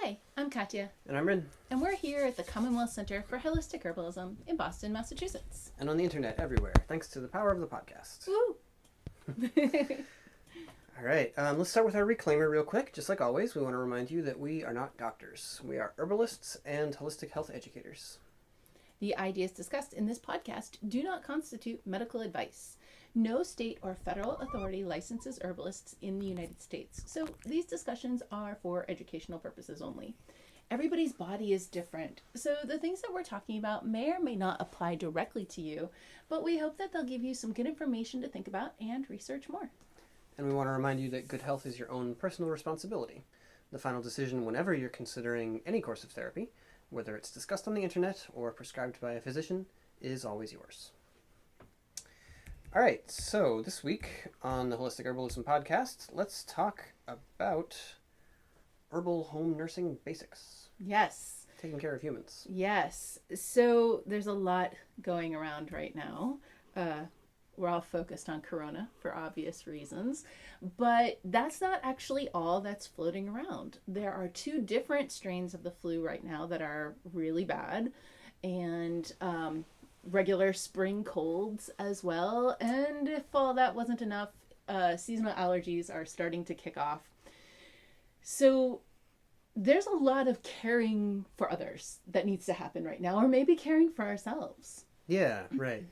Hi, I'm Katya. And I'm Rin. And we're here at the Commonwealth Center for Holistic Herbalism in Boston, Massachusetts. And on the internet everywhere, thanks to the power of the podcast. Woo! All right, let's start with our reclaimer real quick. Just like always, we want to remind you that we are not doctors. We are herbalists and holistic health educators. The ideas discussed in this podcast do not constitute medical advice. No state or federal authority licenses herbalists in the United States, so these discussions are for educational purposes only. Everybody's body is different, so the things that we're talking about may or may not apply directly to you, but we hope that they'll give you some good information to think about and research more. And we want to remind you that good health is your own personal responsibility. The final decision whenever you're considering any course of therapy, whether it's discussed on the internet or prescribed by a physician, is always yours. All right, so this week on the Holistic Herbalism podcast, let's talk about herbal home nursing basics. Yes. Taking care of humans. Yes. So there's a lot going around right now. We're all focused on Corona for obvious reasons, but that's not actually all that's floating around. There are two different strains of the flu right now that are really bad, and regular spring colds as well. And if all that wasn't enough, seasonal allergies are starting to kick off. So there's a lot of caring for others that needs to happen right now, or maybe caring for ourselves. Yeah, right.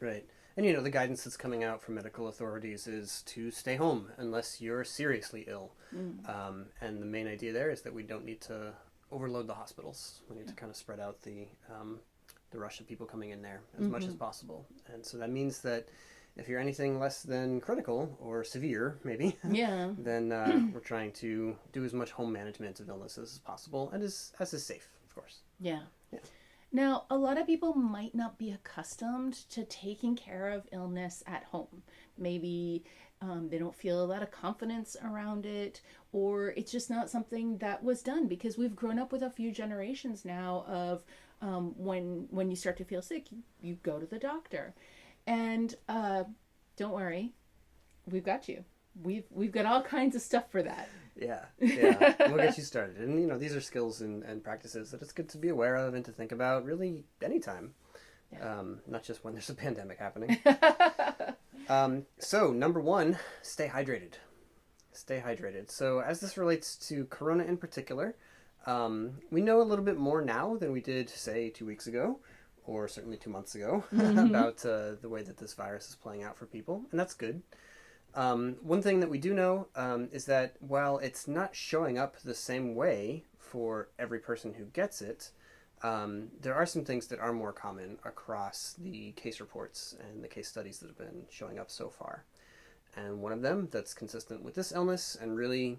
And the guidance that's coming out from medical authorities is to stay home unless you're seriously ill. And the main idea there is that we don't need to overload the hospitals. We need to kind of spread out the rush of people coming in there as much as possible. And so that means that if you're anything less than critical or severe, maybe, then we're trying to do as much home management of illnesses as possible and as is safe, of course. Yeah. Now, a lot of people might not be accustomed to taking care of illness at home. Maybe they don't feel a lot of confidence around it, or it's just not something that was done because we've grown up with a few generations now of when you start to feel sick, you go to the doctor. And don't worry, we've got you. We've got all kinds of stuff for that. Yeah. We'll get you started. And, these are skills and practices that it's good to be aware of and to think about really anytime, not just when there's a pandemic happening. So, number one, stay hydrated. Stay hydrated. So, as this relates to Corona in particular, we know a little bit more now than we did, say, 2 weeks ago, or certainly 2 months ago, about the way that this virus is playing out for people, and that's good. One thing that we do know is that while it's not showing up the same way for every person who gets it, there are some things that are more common across the case reports and the case studies that have been showing up so far. And one of them that's consistent with this illness and really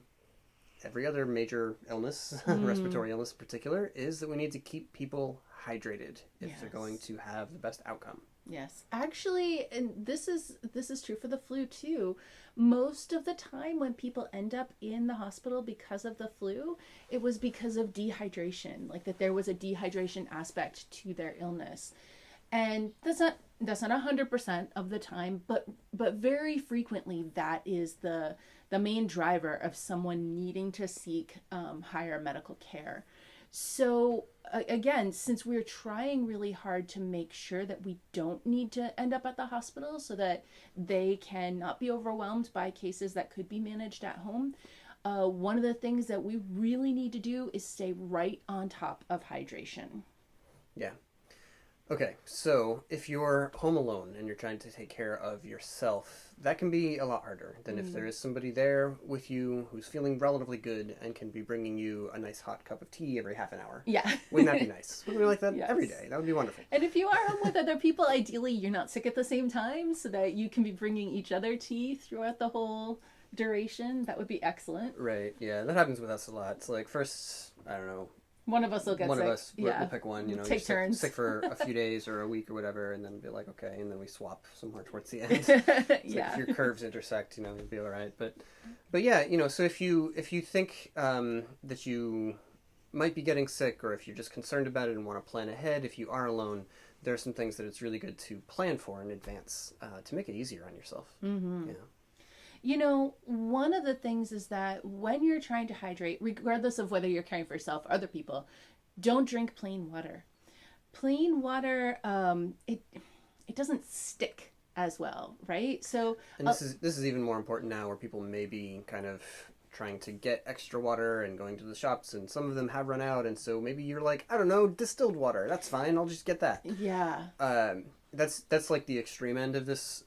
every other major illness, respiratory illness in particular, is that we need to keep people hydrated if they're going to have the best outcome. Yes, actually, and this is true for the flu too. Most of the time when people end up in the hospital because of the flu, it was because of dehydration, like that there was a dehydration aspect to their illness. And that's not 100% of the time, but very frequently that is the main driver of someone needing to seek higher medical care. So again, since we're trying really hard to make sure that we don't need to end up at the hospital so that they can not be overwhelmed by cases that could be managed at home, one of the things that we really need to do is stay right on top of hydration. Yeah. Okay, so if you're home alone and you're trying to take care of yourself, that can be a lot harder than if there is somebody there with you who's feeling relatively good and can be bringing you a nice hot cup of tea every half an hour. Yeah. Wouldn't that be nice? Wouldn't we like that every day? That would be wonderful. And if you are home with other people, ideally you're not sick at the same time so that you can be bringing each other tea throughout the whole duration. That would be excellent. Right, yeah, that happens with us a lot. It's like first, I don't know, one of us will get sick. One of us, we'll pick one, take turns. Sick for a few days or a week or whatever, and then be like, okay, and then we swap somewhere towards the end. Like if your curves intersect, you'll be all right. But yeah, so if you think that you might be getting sick, or if you're just concerned about it and want to plan ahead, if you are alone, there are some things that it's really good to plan for in advance to make it easier on yourself. Mm-hmm. You know, one of the things is that when you're trying to hydrate, regardless of whether you're caring for yourself or other people, don't drink plain water. Plain water, it doesn't stick as well, right? So, And this is even more important now, where people may be kind of trying to get extra water and going to the shops, and some of them have run out, and so maybe you're like, I don't know, distilled water. That's fine. I'll just get that. yeah, That's like the extreme end of this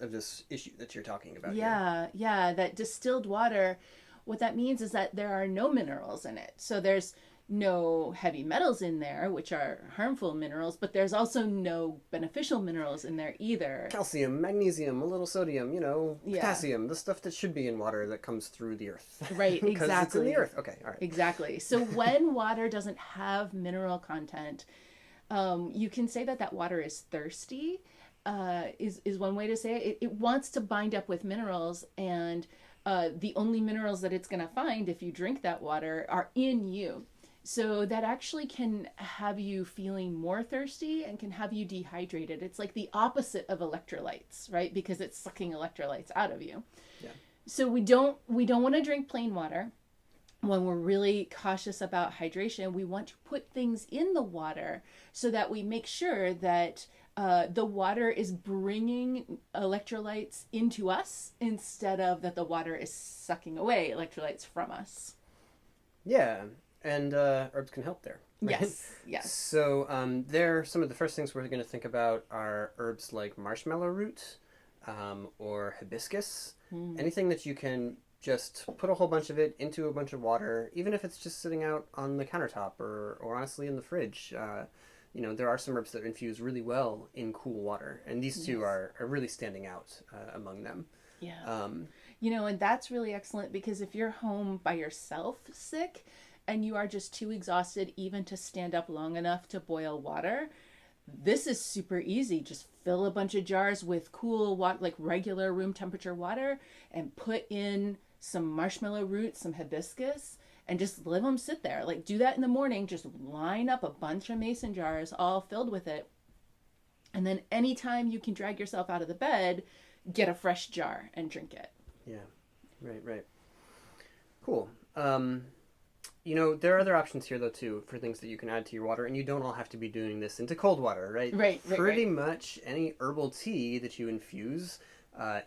issue that you're talking about. yeah, that distilled water, what that means is that there are no minerals in it. So there's no heavy metals in there, which are harmful minerals, but there's also no beneficial minerals in there either. Calcium, magnesium, a little sodium, Yeah. potassium, the stuff that should be in water that comes through the earth. Right, Because it's in exactly. the earth. Okay, all right. Exactly. So when water doesn't have mineral content, you can say that that water is thirsty. Is one way to say it. It wants to bind up with minerals, and the only minerals that it's going to find if you drink that water are in you. So that actually can have you feeling more thirsty and can have you dehydrated. It's like the opposite of electrolytes, right? Because it's sucking electrolytes out of you. Yeah. So we don't want to drink plain water. When we're really cautious about hydration, we want to put things in the water so that we make sure that the water is bringing electrolytes into us instead of that the water is sucking away electrolytes from us. Yeah, and herbs can help there. Right? Yes. So there, some of the first things we're going to think about are herbs like marshmallow root or hibiscus. Anything that you can just put a whole bunch of it into a bunch of water, even if it's just sitting out on the countertop or honestly in the fridge. There are some herbs that infuse really well in cool water, and these two are really standing out among them. Yeah. And that's really excellent because if you're home by yourself sick and you are just too exhausted even to stand up long enough to boil water, this is super easy. Just fill a bunch of jars with cool water, like regular room temperature water, and put in some marshmallow roots, some hibiscus, and just let them sit there. Like do that in the morning. Just line up a bunch of mason jars all filled with it. And then anytime you can drag yourself out of the bed, get a fresh jar and drink it. Yeah, right. Cool. There are other options here, though, too, for things that you can add to your water, and you don't all have to be doing this into cold water, right? Right. Pretty much any herbal tea that you infuse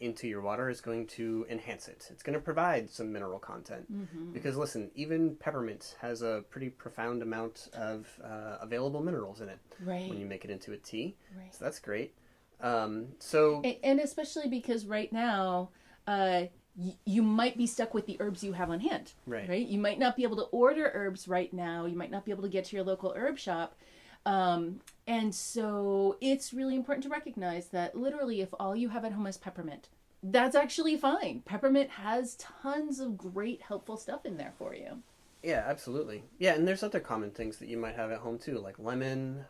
into your water is going to enhance it. It's going to provide some mineral content. Mm-hmm. Because, listen, even peppermint has a pretty profound amount of available minerals in it when you make it into a tea. Right. So that's great. And especially because right now, you might be stuck with the herbs you have on hand. Right. You might not be able to order herbs right now. You might not be able to get to your local herb shop. And so it's really important to recognize that literally if all you have at home is peppermint, that's actually fine. Peppermint has tons of great helpful stuff in there for you. Yeah, absolutely. Yeah, and there's other common things that you might have at home too, like lemon,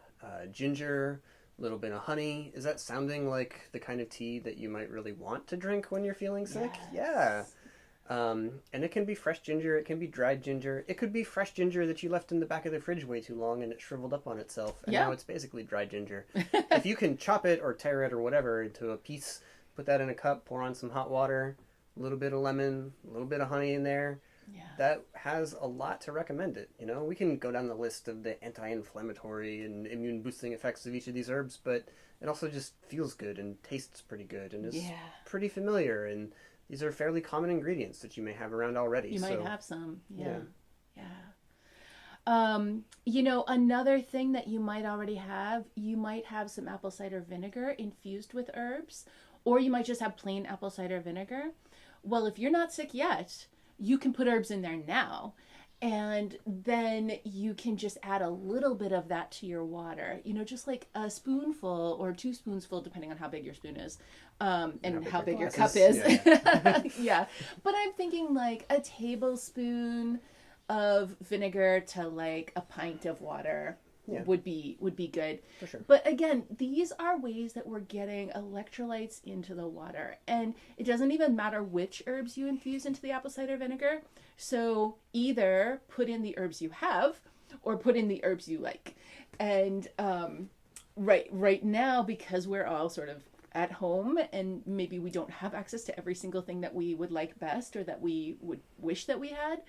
ginger, a little bit of honey. Is that sounding like the kind of tea that you might really want to drink when you're feeling sick? Yes. Yeah. And it can be fresh ginger, it can be dried ginger. It could be fresh ginger that you left in the back of the fridge way too long and it shriveled up on itself. And now it's basically dried ginger. If you can chop it or tear it or whatever into a piece, put that in a cup, pour on some hot water, a little bit of lemon, a little bit of honey in there. Yeah. That has a lot to recommend it. We can go down the list of the anti-inflammatory and immune-boosting effects of each of these herbs, but it also just feels good and tastes pretty good and is pretty familiar. And these are fairly common ingredients that you may have around already. You might have some. Yeah. Another thing that you might already have, you might have some apple cider vinegar infused with herbs, or you might just have plain apple cider vinegar. Well, if you're not sick yet, you can put herbs in there now, and then you can just add a little bit of that to your water, just like a spoonful or 2 spoonsful, depending on how big your spoon is, and how big your cup is. Yeah. But I'm thinking like a tablespoon of vinegar to like a pint of water would be good. For sure. But again, these are ways that we're getting electrolytes into the water, and it doesn't even matter which herbs you infuse into the apple cider vinegar. So either put in the herbs you have or put in the herbs you like. And right now, because we're all sort of at home and maybe we don't have access to every single thing that we would like best or that we would wish that we had,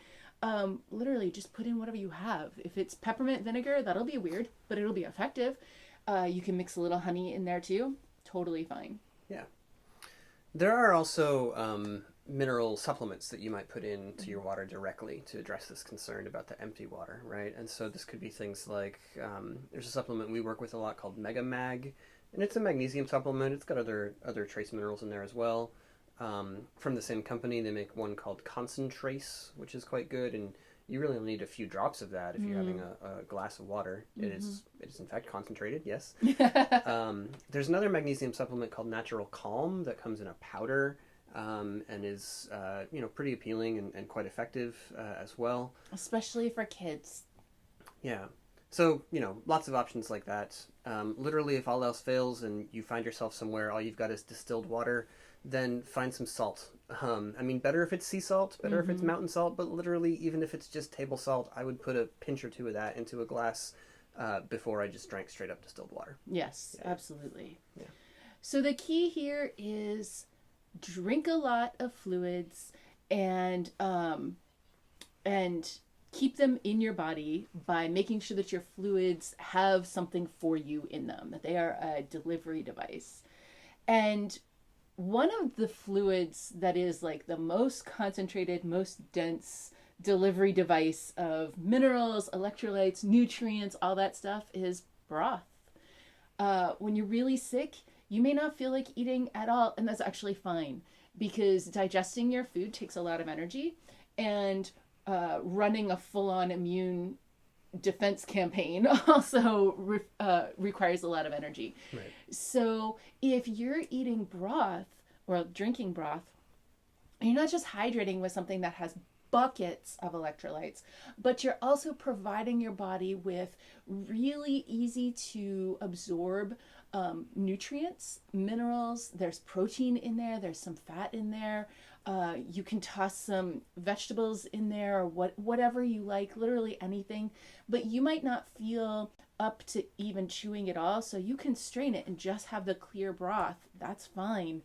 literally just put in whatever you have. If it's peppermint vinegar, that'll be weird, but it'll be effective. You can mix a little honey in there too. Totally fine. Yeah. There are also mineral supplements that you might put into your water directly to address this concern about the empty water, right? And so this could be things like, there's a supplement we work with a lot called Mega Mag, and it's a magnesium supplement. It's got other trace minerals in there as well. From the same company, they make one called Concentrace, which is quite good, and you really only need a few drops of that if you're having a glass of water. It is in fact concentrated, yes. There's another magnesium supplement called Natural Calm that comes in a powder, and is pretty appealing and quite effective as well. Especially for kids. Yeah. So, lots of options like that. Literally, if all else fails and you find yourself somewhere, all you've got is distilled water, then find some salt. Better if it's sea salt, better if it's mountain salt, but literally, even if it's just table salt, I would put a pinch or two of that into a glass before I just drank straight up distilled water. Yes, yeah. Absolutely. Yeah. So the key here is drink a lot of fluids and keep them in your body by making sure that your fluids have something for you in them, that they are a delivery device. And one of the fluids that is like the most concentrated, most dense delivery device of minerals, electrolytes, nutrients, all that stuff is broth. When you're really sick, you may not feel like eating at all, and that's actually fine because digesting your food takes a lot of energy, and running a full-on immune defense campaign also requires a lot of energy. Right. So if you're eating broth or drinking broth, you're not just hydrating with something that has buckets of electrolytes, but you're also providing your body with really easy to absorb nutrients, minerals. There's protein in there. There's some fat in there. You can toss some vegetables in there or whatever you like, literally anything, but you might not feel up to even chewing it all. So you can strain it and just have the clear broth. That's fine.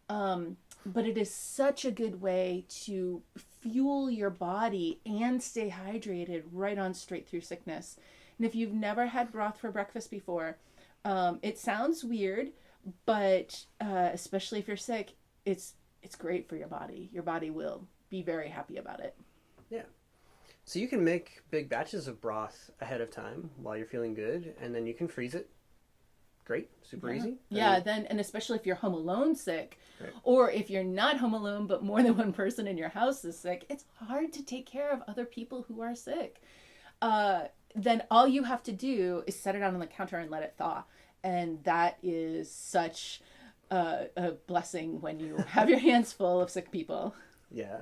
But it is such a good way to fuel your body and stay hydrated right on straight through sickness. And if you've never had broth for breakfast before, it sounds weird, but especially if you're sick, it's great for your body. Your body will be very happy about it. Yeah. So you can make big batches of broth ahead of time while you're feeling good, and then you can freeze it. Great. Super easy. Yeah, and especially if you're home alone sick, right. Or if you're not home alone but more than one person in your house is sick, it's hard to take care of other people who are sick. Then all you have to do is set it out on the counter and let it thaw. And that is such a blessing when you have your hands full of sick people. Yeah,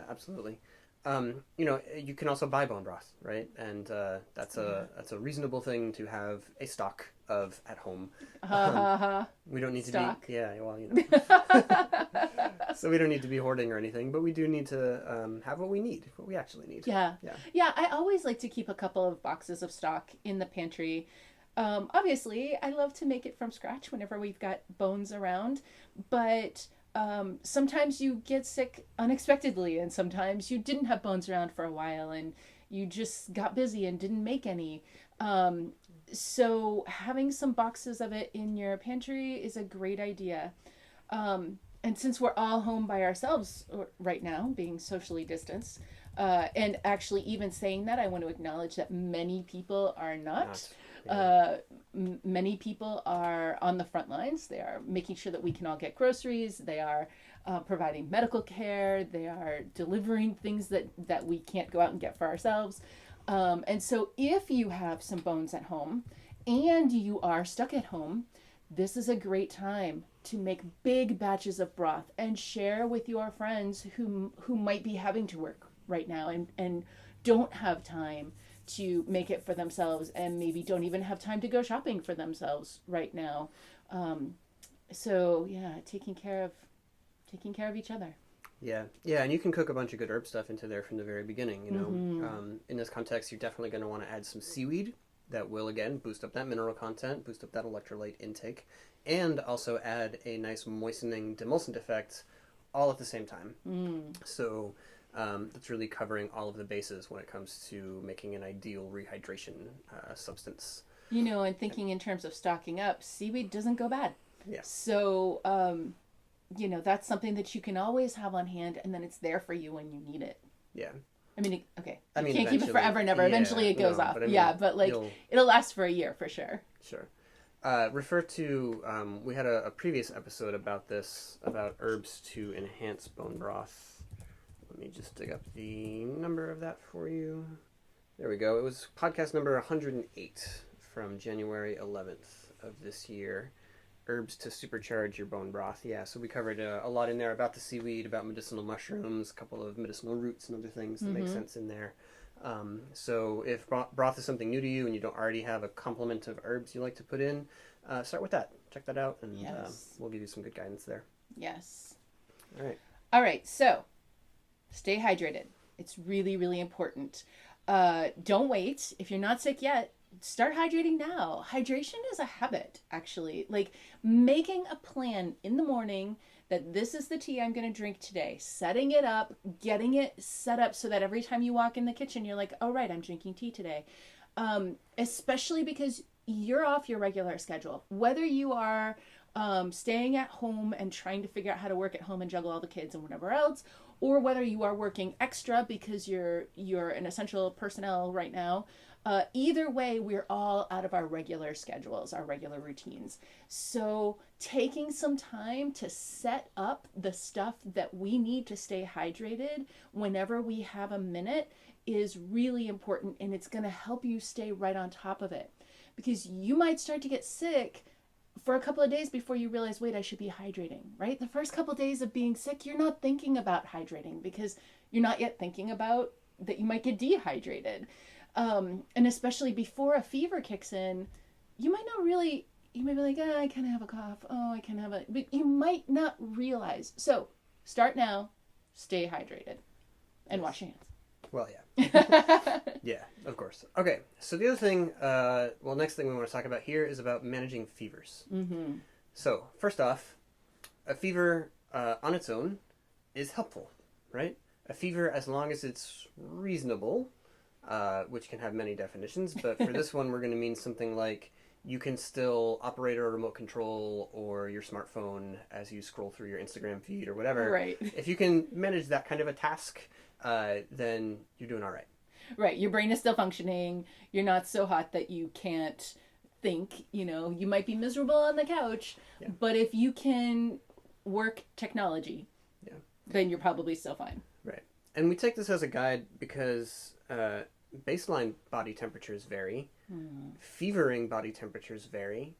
absolutely. You can also buy bone broth, right? And that's a reasonable thing to have a stock of at home. We don't need stock. to be so we don't need to be hoarding or anything, but we do need to have what we actually need. Yeah. I always like to keep a couple of boxes of stock in the pantry. Obviously, I love to make it from scratch whenever we've got bones around, but sometimes you get sick unexpectedly, and sometimes you didn't have bones around for a while and you just got busy and didn't make any. So having some boxes of it in your pantry is a great idea. And since we're all home by ourselves right now, being socially distanced, and actually even saying that, I want to acknowledge that many people are not. Many people are on the front lines. They are making sure that we can all get groceries. They are providing medical care. They are delivering things that we can't go out and get for ourselves. And so if you have some bones at home and you are stuck at home, this is a great time to make big batches of broth and share with your friends who might be having to work right now and don't have time to make it for themselves and maybe don't even have time to go shopping for themselves right now. So yeah, taking care of each other. Yeah, and you can cook a bunch of good herb stuff into there from the very beginning. In this context, you're definitely going to want to add some seaweed. That will again boost up that mineral content, boost up that electrolyte intake, and also add a nice moistening demulcent effect all at the same time. So that's really covering all of the bases when it comes to making an ideal rehydration substance. And thinking in terms of stocking up, seaweed doesn't go bad. Yeah. So, that's something that you can always have on hand, and then it's there for you when you need it. Yeah. I mean, okay. I mean, you can't keep it forever and ever. Yeah, Eventually it goes off. But I mean, yeah, but it'll last for a year for sure. Sure. Refer to, we had a previous episode about this, about herbs to enhance bone broth. Let me just dig up the number of that for you. There we go. It was podcast number 108 from January 11th of this year. Herbs to supercharge your bone broth. Yeah, so we covered a lot in there about the seaweed, about medicinal mushrooms, a couple of medicinal roots and other things that make sense in there. So if broth is something new to you and you don't already have a complement of herbs you like to put in, start with that. Check that out, and we'll give you some good guidance there. Yes. All right, so stay hydrated. It's really, really important. Don't wait. If you're not sick yet, start hydrating now. Hydration is a habit, actually. Like making a plan in the morning that this is the tea I'm going to drink today, setting it up, getting it set up so that every time you walk in the kitchen, you're like, oh, right, I'm drinking tea today. Especially because you're off your regular schedule. Whether you are staying at home and trying to figure out how to work at home and juggle all the kids and whatever else, or whether you are working extra because you're an essential personnel right now, either way, we're all out of our regular schedules, our regular routines. So taking some time to set up the stuff that we need to stay hydrated whenever we have a minute is really important, and it's going to help you stay right on top of it. Because you might start to get sick for a couple of days before you realize, wait, I should be hydrating, right? The first couple of days of being sick, you're not thinking about hydrating because you're not yet thinking about that you might get dehydrated. And especially before a fever kicks in, you might not really, you may be like, I kind of have a cough. Oh, I kind of have a, but you might not realize. So start now, stay hydrated, and wash your hands. Well, yeah. Yeah, of course. Okay, so the other thing, next thing we want to talk about here is about managing fevers. Mm-hmm. So, first off, a fever on its own is helpful, right? A fever, as long as it's reasonable, which can have many definitions, but for this one, we're going to mean something like you can still operate a remote control or your smartphone as you scroll through your Instagram feed or whatever. Right. If you can manage that kind of a task, then you're doing all right. Right. Your brain is still functioning. You're not so hot that you can't think. You might be miserable on the couch, but if you can work technology, then you're probably still fine. Right. And we take this as a guide because baseline body temperatures vary, fevering body temperatures vary,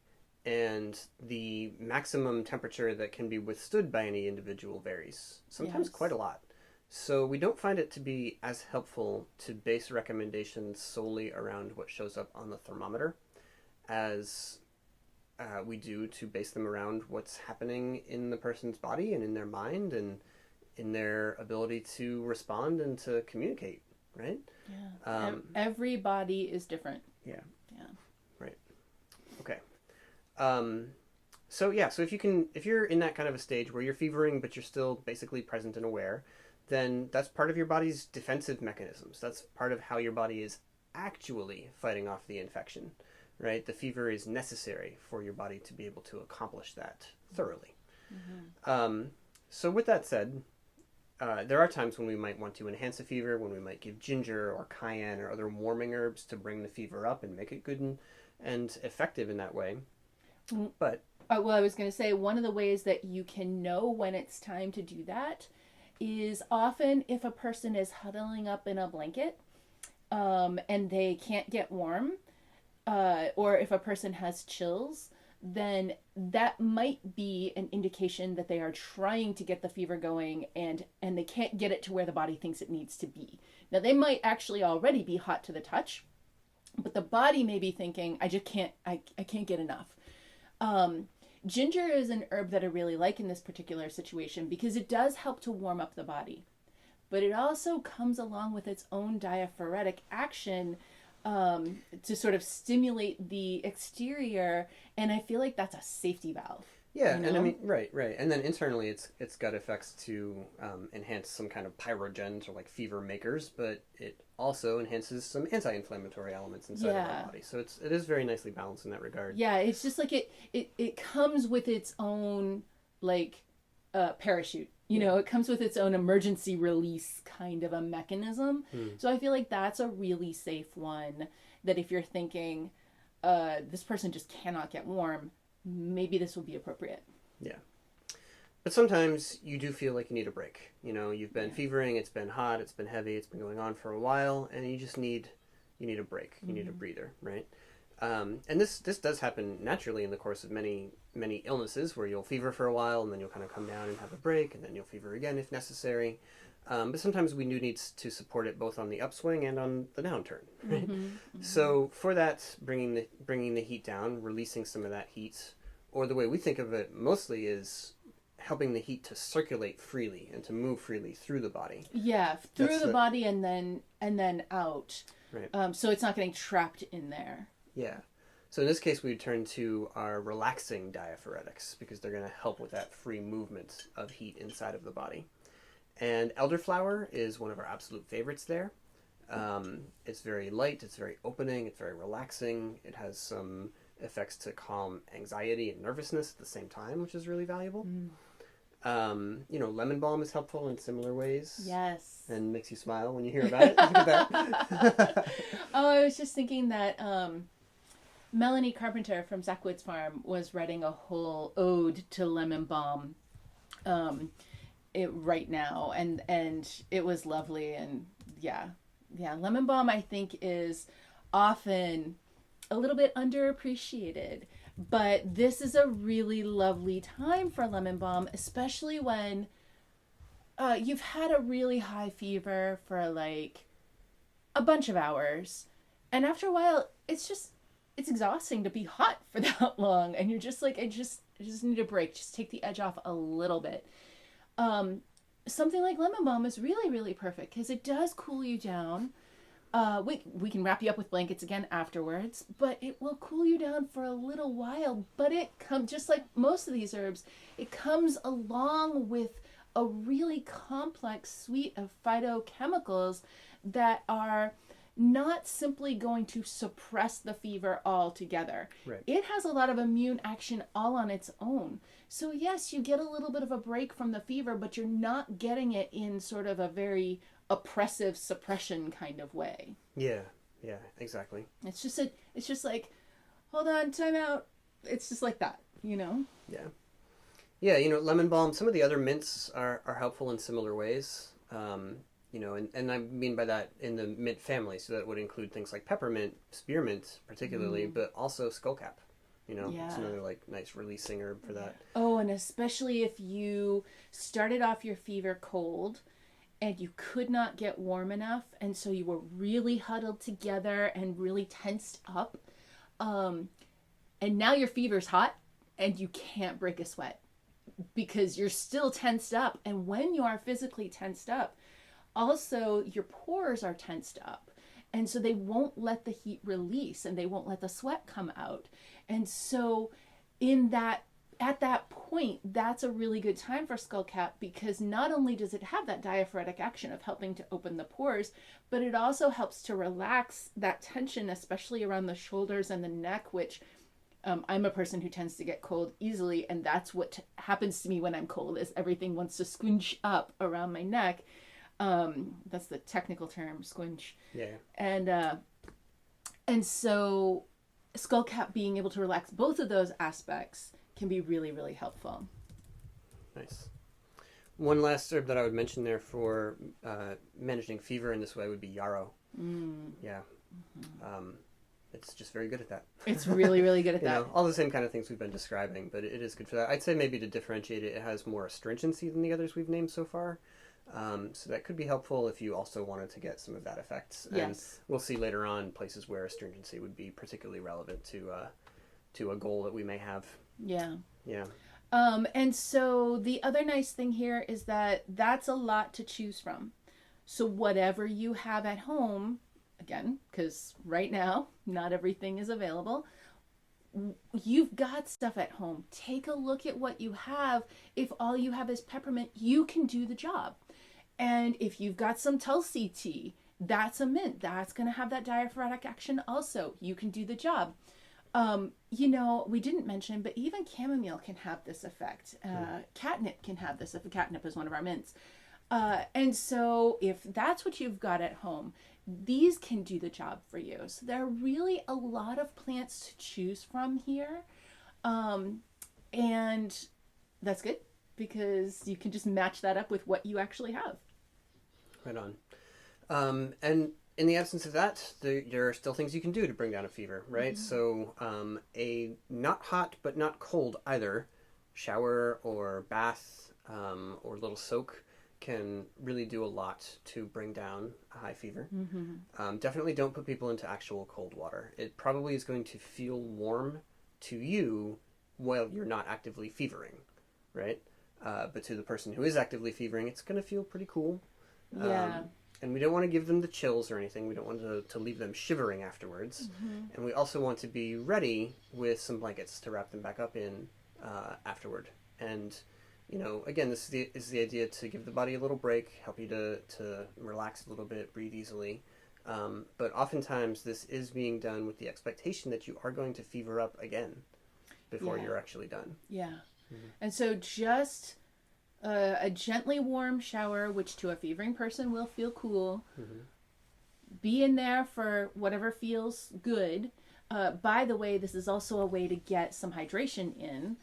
and the maximum temperature that can be withstood by any individual varies, sometimes quite a lot. So we don't find it to be as helpful to base recommendations solely around what shows up on the thermometer as we do to base them around what's happening in the person's body and in their mind and in their ability to respond and to communicate, right? Yeah. Every body is different. Yeah. Yeah. Right. Okay. So if you're in that kind of a stage where you're fevering but you're still basically present and aware, then that's part of your body's defensive mechanisms. That's part of how your body is actually fighting off the infection, right? The fever is necessary for your body to be able to accomplish that thoroughly. Mm-hmm. So with that said, there are times when we might want to enhance a fever, when we might give ginger or cayenne or other warming herbs to bring the fever up and make it good and effective in that way. But I was going to say, one of the ways that you can know when it's time to do that is often if a person is huddling up in a blanket and they can't get warm, or if a person has chills, then that might be an indication that they are trying to get the fever going and they can't get it to where the body thinks it needs to be. Now, they might actually already be hot to the touch, but the body may be thinking, I can't get enough. Ginger is an herb that I really like in this particular situation because it does help to warm up the body, but it also comes along with its own diaphoretic action to sort of stimulate the exterior, and I feel like that's a safety valve. Yeah, You and I know? mean, right, right, and then internally, it's got effects to enhance some kind of pyrogens or like fever makers, but it also enhances some anti-inflammatory elements inside of our Yeah. body. So it is very nicely balanced in that regard. Yeah, it's just like it comes with its own like parachute. You Yeah. know, it comes with its own emergency release kind of a mechanism. Hmm. So I feel like that's a really safe one that if you're thinking this person just cannot get warm, maybe this will be appropriate. Yeah. But sometimes you do feel like you need a break. You know, you've been Yeah. fevering, it's been hot, it's been heavy, it's been going on for a while, and you need a break. You need a breather, right? And this does happen naturally in the course of many illnesses, where you'll fever for a while, and then you'll kind of come down and have a break, and then you'll fever again if necessary. But sometimes we do need to support it both on the upswing and on the downturn. Right? So for that, bringing the heat down, releasing some of that heat, or the way we think of it mostly is helping the heat to circulate freely and to move freely through the body. Yeah, through the body and then out. Right. So it's not getting trapped in there. Yeah. So in this case, we would turn to our relaxing diaphoretics because they're going to help with that free movement of heat inside of the body. And elderflower is one of our absolute favorites there. It's very light, it's very opening, it's very relaxing. It has some effects to calm anxiety and nervousness at the same time, which is really valuable. You know, lemon balm is helpful in similar ways. Yes. And makes you smile when you hear about it. Look at that. Oh, I was just thinking that Melanie Carpenter from Zachwood's Farm was writing a whole ode to lemon balm right now, and it was lovely. And yeah, lemon balm I think is often a little bit underappreciated, but this is a really lovely time for lemon balm, especially when you've had a really high fever for like a bunch of hours, and after a while it's exhausting to be hot for that long, and you're just like I just need a break, just take the edge off a little bit. Something like lemon balm is really, really perfect because it does cool you down. We can wrap you up with blankets again afterwards, but it will cool you down for a little while. But it comes, just like most of these herbs, it comes along with a really complex suite of phytochemicals that are not simply going to suppress the fever altogether. Right. It has a lot of immune action all on its own. So yes, you get a little bit of a break from the fever, but you're not getting it in sort of a very oppressive suppression kind of way. Yeah, exactly. It's just like, hold on, time out. It's just like that, you know? Yeah. Yeah, you know, lemon balm, some of the other mints are helpful in similar ways. You know, and I mean by that in the mint family, so that would include things like peppermint, spearmint particularly, but also skullcap. You know, it's another like nice releasing herb for that. Oh, and especially if you started off your fever cold and you could not get warm enough, and so you were really huddled together and really tensed up, and now your fever's hot and you can't break a sweat because you're still tensed up. And when you are physically tensed up, also your pores are tensed up, and so they won't let the heat release and they won't let the sweat come out. And so at that point, that's a really good time for skullcap, because not only does it have that diaphoretic action of helping to open the pores, but it also helps to relax that tension, especially around the shoulders and the neck, which I'm a person who tends to get cold easily, and that's what happens to me when I'm cold, is everything wants to squinch up around my neck. That's the technical term, squinch. Yeah. And so skullcap being able to relax both of those aspects can be really, really helpful. Nice. One last herb that I would mention there for managing fever in this way would be yarrow. Yeah. It's just very good at that. It's really, really good at you that. know, all the same kind of things we've been describing, but it is good for that. I'd say maybe to differentiate it, it has more astringency than the others we've named so far. So that could be helpful if you also wanted to get some of that effect. And Yes. we'll see later on places where astringency would be particularly relevant to a goal that we may have. Yeah. Yeah. And so the other nice thing here is that that's a lot to choose from. So whatever you have at home, again, because right now, not everything is available. You've got stuff at home. Take a look at what you have. If all you have is peppermint, you can do the job. And if you've got some Tulsi tea, that's a mint. That's going to have that diaphoretic action also. You can do the job. We didn't mention, but even chamomile can have this effect. Catnip can have this if catnip is one of our mints. And so if that's what you've got at home, these can do the job for you. So there are really a lot of plants to choose from here. And that's good because you can just match that up with what you actually have. Right on. And in the absence of that, there are still things you can do to bring down a fever, right? Mm-hmm. So a not hot but not cold either shower or bath or little soak can really do a lot to bring down a high fever. Mm-hmm. Definitely don't put people into actual cold water. It probably is going to feel warm to you while you're not actively fevering, right? But to the person who is actively fevering, it's going to feel pretty cool. Yeah. And we don't want to give them the chills or anything. We don't want to leave them shivering afterwards. Mm-hmm. And we also want to be ready with some blankets to wrap them back up in afterward. And again, this is the idea to give the body a little break, help you to relax a little bit, breathe easily. But oftentimes this is being done with the expectation that you are going to fever up again before you're actually done. Yeah. Mm-hmm. And so just a gently warm shower, which to a fevering person will feel cool. Mm-hmm. Be in there for whatever feels good. By the way, this is also a way to get some hydration in.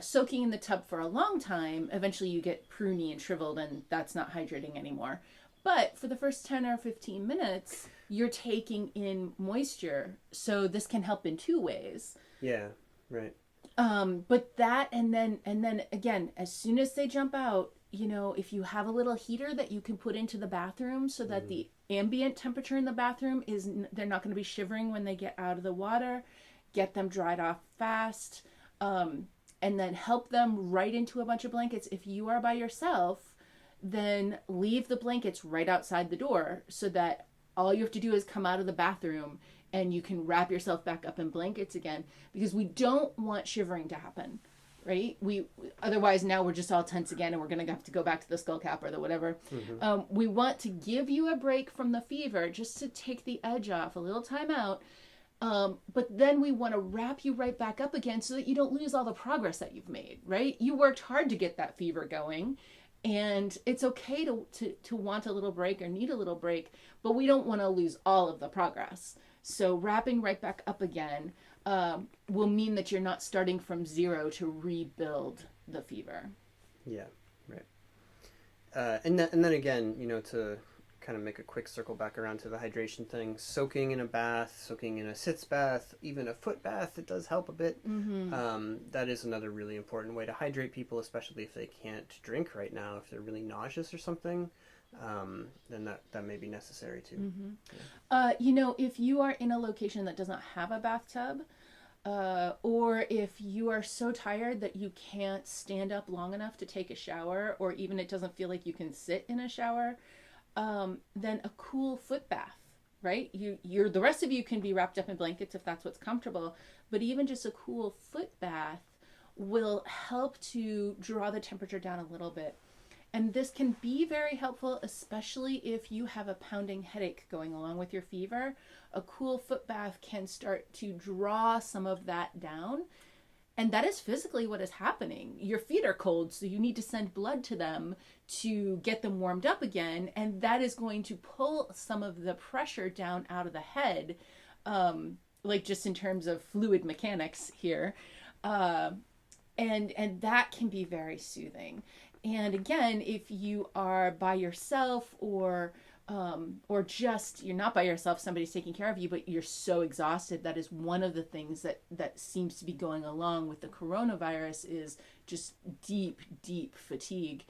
Soaking in the tub for a long time, eventually you get pruny and shriveled, and that's not hydrating anymore. But for the first 10 or 15 minutes, you're taking in moisture. So this can help in two ways. Yeah, right. But that, and then again, as soon as they jump out, if you have a little heater that you can put into the bathroom so that the ambient temperature in the bathroom they're not going to be shivering when they get out of the water, get them dried off fast. And then help them right into a bunch of blankets. If you are by yourself, then leave the blankets right outside the door so that all you have to do is come out of the bathroom and you can wrap yourself back up in blankets again, because we don't want shivering to happen, right? Otherwise now we're just all tense again and we're going to have to go back to the skull cap or the whatever. Mm-hmm. We want to give you a break from the fever just to take the edge off, a little time out. But then we want to wrap you right back up again so that you don't lose all the progress that you've made, right? You worked hard to get that fever going, and it's okay to want a little break or need a little break, but we don't want to lose all of the progress. So wrapping right back up again will mean that you're not starting from zero to rebuild the fever. Yeah, right. And then again, to kind of make a quick circle back around to the hydration thing, soaking in a bath, soaking in a sitz bath, even a foot bath, it does help a bit. Mm-hmm. That is another really important way to hydrate people, especially if they can't drink right now. If they're really nauseous or something, then that may be necessary too. Mm-hmm. Yeah. If you are in a location that does not have a bathtub, or if you are so tired that you can't stand up long enough to take a shower, or even it doesn't feel like you can sit in a shower, then a cool foot bath, right? The rest of you can be wrapped up in blankets if that's what's comfortable, but even just a cool foot bath will help to draw the temperature down a little bit. And this can be very helpful, especially if you have a pounding headache going along with your fever. A cool foot bath can start to draw some of that down. And that is physically what is happening. Your feet are cold, so you need to send blood to them to get them warmed up again. And that is going to pull some of the pressure down out of the head, like just in terms of fluid mechanics here. And that can be very soothing. And again, if you are by yourself or just you're not by yourself, somebody's taking care of you, but you're so exhausted, that is one of the things that seems to be going along with the coronavirus is just deep fatigue.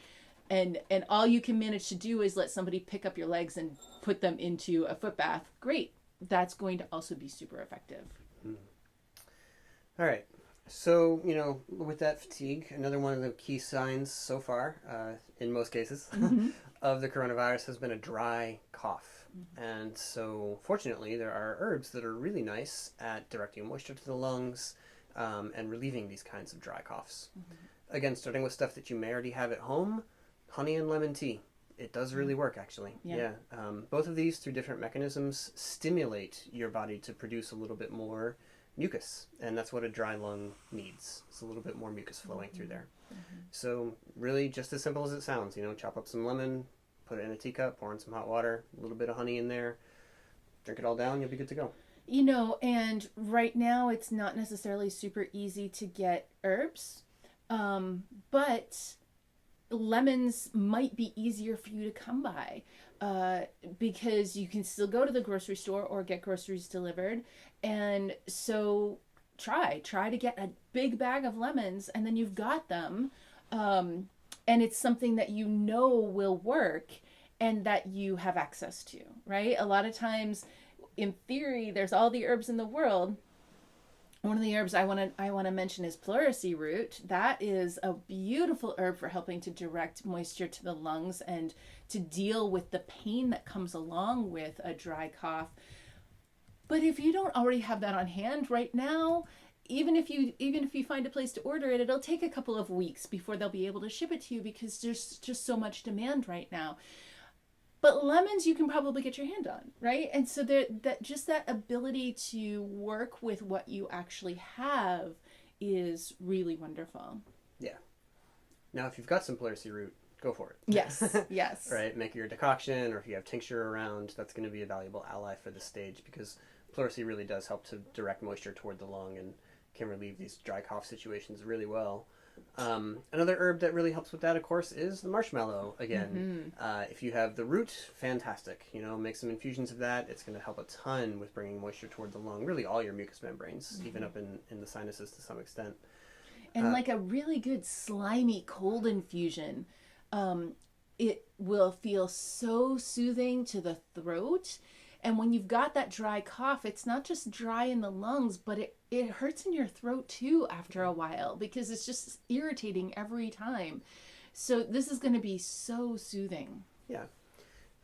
And all you can manage to do is let somebody pick up your legs and put them into a foot bath. Great. That's going to also be super effective. All right. So, with that fatigue, another one of the key signs so far, in most cases, of the coronavirus has been a dry cough. And so, fortunately, there are herbs that are really nice at directing moisture to the lungs and relieving these kinds of dry coughs. Again, starting with stuff that you may already have at home, honey and lemon tea. It does really work, actually. Yeah. Both of these, through different mechanisms, stimulate your body to produce a little bit more mucus, and that's what a dry lung needs. It's a little bit more mucus flowing through there. So really just as simple as it sounds, chop up some lemon, put it in a teacup, pour in some hot water, a little bit of honey in there, drink it all down, you'll be good to go. And right now it's not necessarily super easy to get herbs, but lemons might be easier for you to come by, because you can still go to the grocery store or get groceries delivered. And so try to get a big bag of lemons, and then you've got them. And it's something that will work and that you have access to, right? A lot of times, in theory, there's all the herbs in the world. One of the herbs I want to mention is pleurisy root. That is a beautiful herb for helping to direct moisture to the lungs and to deal with the pain that comes along with a dry cough. But if you don't already have that on hand right now, even if you find a place to order it, it'll take a couple of weeks before they'll be able to ship it to you, because there's just so much demand right now. But lemons you can probably get your hand on, right? And so that ability to work with what you actually have is really wonderful. Yeah. Now, if you've got some pleurisy root, go for it. Yes, yes. Right, make your decoction, or if you have tincture around, that's going to be a valuable ally for this stage, because pleurisy really does help to direct moisture toward the lung and can relieve these dry cough situations really well. Another herb that really helps with that, of course, is the marshmallow. Again, if you have the root, fantastic. Make some infusions of that. It's going to help a ton with bringing moisture toward the lung, really all your mucous membranes, even up in the sinuses to some extent. And like a really good slimy cold infusion, it will feel so soothing to the throat. And when you've got that dry cough, it's not just dry in the lungs, but it hurts in your throat too after a while, because it's just irritating every time. So this is going to be so soothing. Yeah.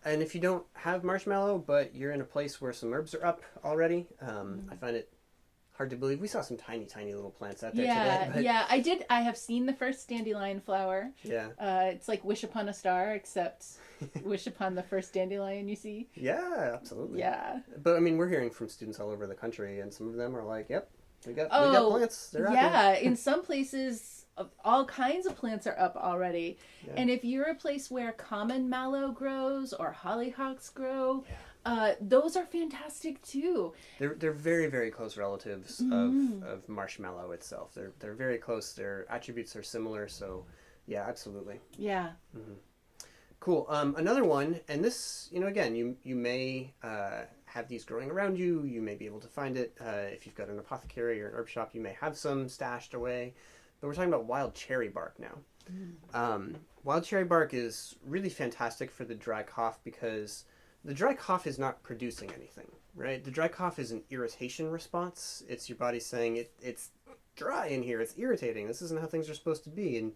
And if you don't have marshmallow, but you're in a place where some herbs are up already, I find it hard to believe. We saw some tiny, tiny little plants out there today. But... Yeah, I have seen the first dandelion flower. Yeah. It's like wish upon a star, except wish upon the first dandelion you see. Yeah, absolutely. Yeah. But I mean, we're hearing from students all over the country, and some of them are like, yep, we got plants. They're out here. In some places, all kinds of plants are up already. Yeah. And if you're a place where common mallow grows or hollyhocks grow, those are fantastic too. They're very, very close relatives of marshmallow itself. They're very close. Their attributes are similar. So, yeah, absolutely. Yeah. Mm-hmm. Cool. Another one, and this, again, you may have these growing around you. You may be able to find it. If you've got an apothecary or an herb shop, you may have some stashed away. But we're talking about wild cherry bark now. Wild cherry bark is really fantastic for the dry cough, because the dry cough is not producing anything, right? The dry cough is an irritation response. It's your body saying it's dry in here. It's irritating. This isn't how things are supposed to be. And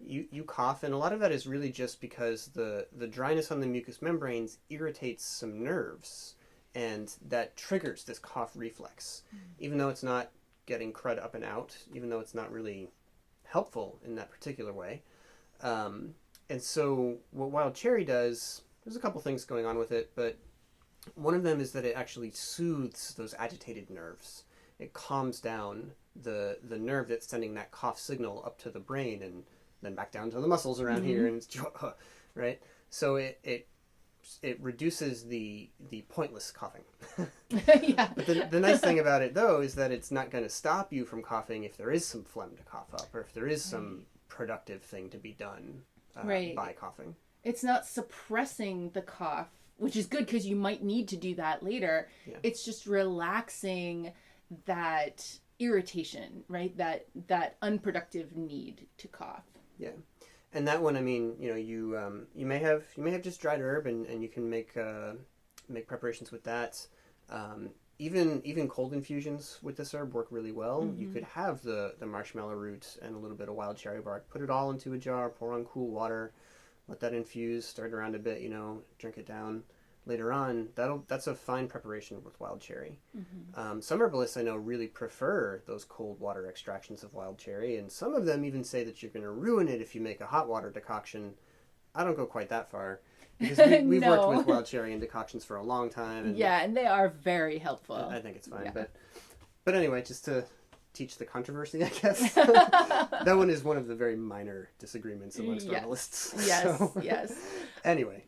you cough, and a lot of that is really just because the dryness on the mucous membranes irritates some nerves, and that triggers this cough reflex. Even though it's not getting crud up and out, even though it's not really helpful in that particular way. And so what wild cherry does, there's a couple things going on with it, but one of them is that it actually soothes those agitated nerves. It calms down the nerve that's sending that cough signal up to the brain and then back down to the muscles around here, and it's right. So it reduces the pointless coughing. Yeah. But the nice thing about it, though, is that it's not going to stop you from coughing if there is some phlegm to cough up, or if there is some productive thing to be done by coughing. It's not suppressing the cough, which is good because you might need to do that later. Yeah. It's just relaxing that irritation, right? That unproductive need to cough. Yeah. And that one, I mean, you may have just dried herb, and you can make preparations with that. Even cold infusions with this herb work really well. You could have the marshmallow root and a little bit of wild cherry bark, put it all into a jar, pour on cool water, let that infuse, stir it around a bit, drink it down. later on, that's a fine preparation with wild cherry. Some herbalists I know really prefer those cold water extractions of wild cherry, and some of them even say that you're going to ruin it if you make a hot water decoction. I don't go quite that far, because we've No. worked with wild cherry in decoctions for a long time. And Yeah, and they are very helpful. I think it's fine. Yeah. But anyway, just to teach the controversy, I guess. That one is one of the very minor disagreements amongst herbalists. Yes, So, yes. Anyway.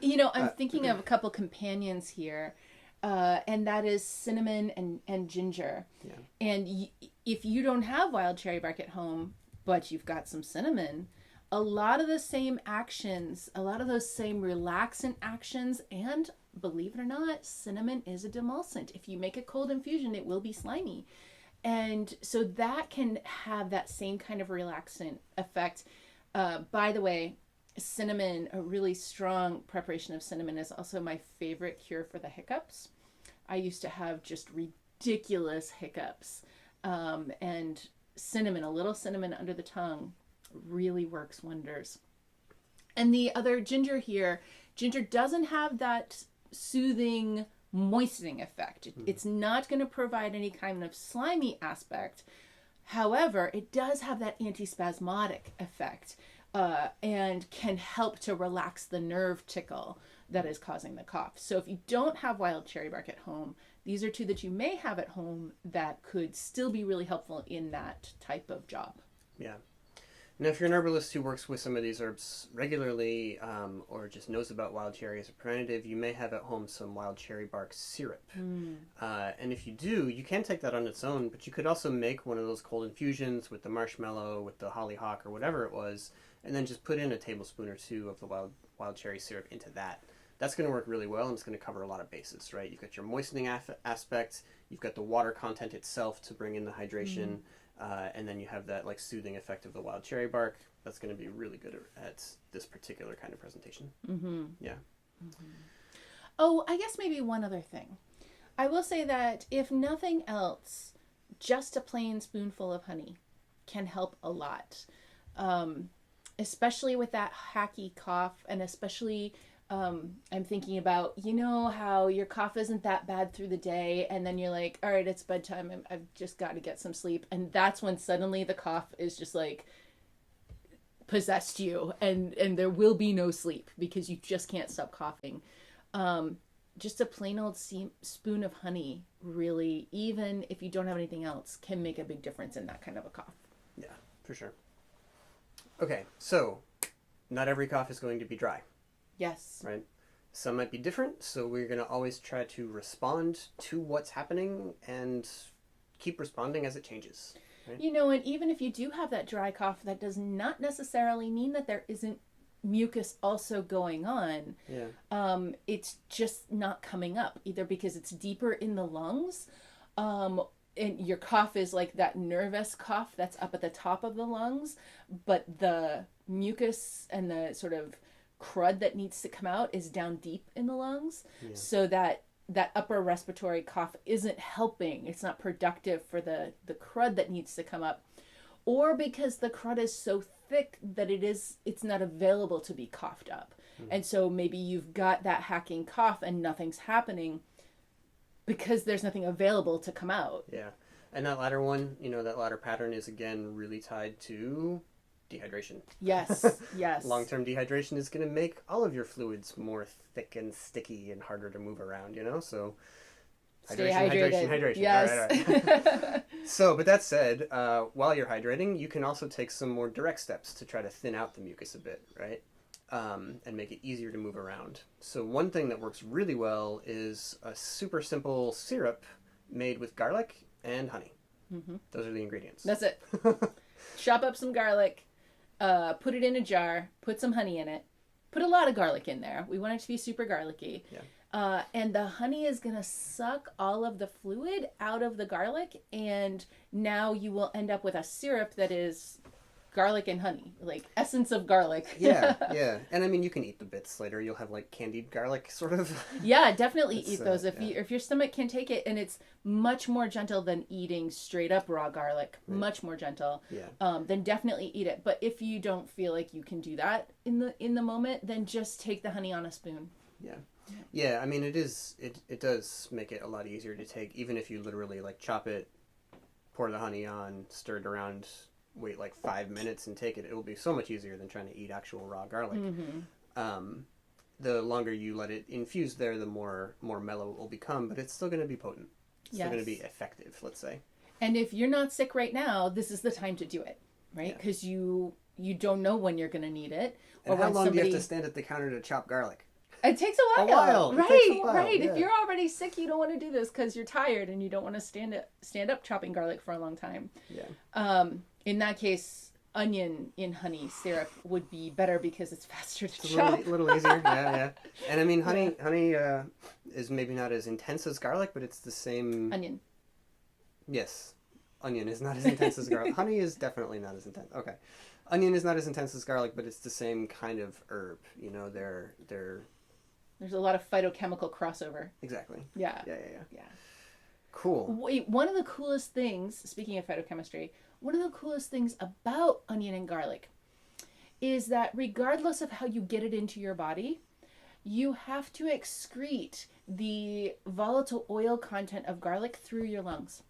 You know, I'm thinking of a couple companions here, and that is cinnamon and ginger. Yeah. And if you don't have wild cherry bark at home, but you've got some cinnamon, a lot of the same actions, a lot of those same relaxant actions, and believe it or not, cinnamon is a demulcent. If you make a cold infusion, it will be slimy. And so that can have that same kind of relaxant effect. By the way, cinnamon, a really strong preparation of cinnamon, is also my favorite cure for the hiccups. I used to have just ridiculous hiccups. And cinnamon, a little cinnamon under the tongue, really works wonders. And the other ginger here, ginger doesn't have that soothing, moistening effect. It's not going to provide any kind of slimy aspect. However, it does have that antispasmodic effect, and can help to relax the nerve tickle that is causing the cough. So if you don't have wild cherry bark at home, these are two that you may have at home that could still be really helpful in that type of job. Yeah. Now, if you're an herbalist who works with some of these herbs regularly, or just knows about wild cherry as a preventative, you may have at home some wild cherry bark syrup. And if you do, you can take that on its own, but you could also make one of those cold infusions with the marshmallow, with the hollyhock, or whatever it was, and then just put in a tablespoon or two of the wild cherry syrup into that. That's going to work really well, and it's going to cover a lot of bases, right? You've got your moistening aspect, you've got the water content itself to bring in the hydration, and then you have that like soothing effect of the wild cherry bark. That's going to be really good at this particular kind of presentation. Yeah. Oh, I guess maybe one other thing. I will say that if nothing else, just a plain spoonful of honey can help a lot. Especially with that hacky cough, and especially I'm thinking about, you know, how your cough isn't that bad through the day, and then you're like, all right, it's bedtime, I've just got to get some sleep, and that's when suddenly the cough is just like possessed you, and there will be no sleep because you just can't stop coughing. Just a plain old spoon of honey, really, even if you don't have anything else, can make a big difference in that kind of a cough. Yeah, for sure. Okay, so not every cough is going to be dry. Yes. Right? Some might be different, so we're going to always try to respond to what's happening and keep responding as it changes. Right? You know, and even if you do have that dry cough, that does not necessarily mean that there isn't mucus also going on. Yeah. It's just not coming up, either because it's deeper in the lungs, and your cough is like that nervous cough that's up at the top of the lungs, but the mucus and the sort of crud that needs to come out is down deep in the lungs. Yeah. So that upper respiratory cough isn't helping. It's not productive for the crud that needs to come up, or because the crud is so thick that it's not available to be coughed up. And so maybe you've got that hacking cough and nothing's happening because there's nothing available to come out. Yeah. And that latter one, that latter pattern is again really tied to dehydration. Yes, yes. Long-term dehydration is going to make all of your fluids more thick and sticky and harder to move around, So stay hydrated. Hydration. Yes. All right. So, but that said, while you're hydrating, you can also take some more direct steps to try to thin out the mucus a bit, right? And make it easier to move around. So one thing that works really well is a super simple syrup made with garlic and honey. Those are the ingredients. That's it. Chop up some garlic, put it in a jar, put some honey in it, put a lot of garlic in there. We want it to be super garlicky. Yeah. And the honey is going to suck all of the fluid out of the garlic, and now you will end up with a syrup that is garlic and honey, like essence of garlic. Yeah. And I mean, you can eat the bits later. You'll have like candied garlic, sort of. Yeah, definitely eat those if your stomach can take it, and it's much more gentle than eating straight up raw garlic. Right. Much more gentle. Yeah. Then definitely eat it. But if you don't feel like you can do that in the moment, then just take the honey on a spoon. Yeah. Yeah, I mean, it does make it a lot easier to take, even if you literally like chop it, pour the honey on, stir it around, wait like 5 minutes and take it. It will be so much easier than trying to eat actual raw garlic. Um, the longer you let it infuse there, the more mellow it will become, but it's still going to be potent. It's still going to be effective, let's say. And if you're not sick right now, this is the time to do it, right? Because you don't know when you're going to need it. Or how long do you have to stand at the counter to chop garlic? It takes a while. Right, takes a while. right. Yeah. If you're already sick, you don't want to do this because you're tired and you don't want to stand up chopping garlic for a long time. Yeah. In that case, onion in honey syrup would be better because it's faster to chop. A little easier. Yeah. And I mean, honey is maybe not as intense as garlic, but it's the same. Onion. Yes. Onion is not as intense as garlic. Honey is definitely not as intense. Okay. Onion is not as intense as garlic, but it's the same kind of herb. You know, they're There's a lot of phytochemical crossover. Exactly. Yeah. Yeah. Cool. Wait, one of the coolest things, speaking of phytochemistry, one of the coolest things about onion and garlic is that regardless of how you get it into your body, you have to excrete the volatile oil content of garlic through your lungs.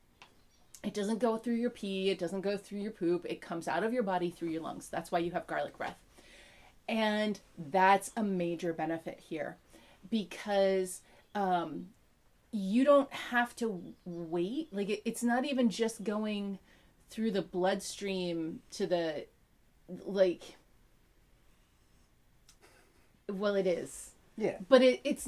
It doesn't go through your pee, it doesn't go through your poop, it comes out of your body through your lungs. That's why you have garlic breath. And that's a major benefit here because you don't have to wait. Like it's not even just going through the bloodstream to the, like, well, it is. Yeah. But it's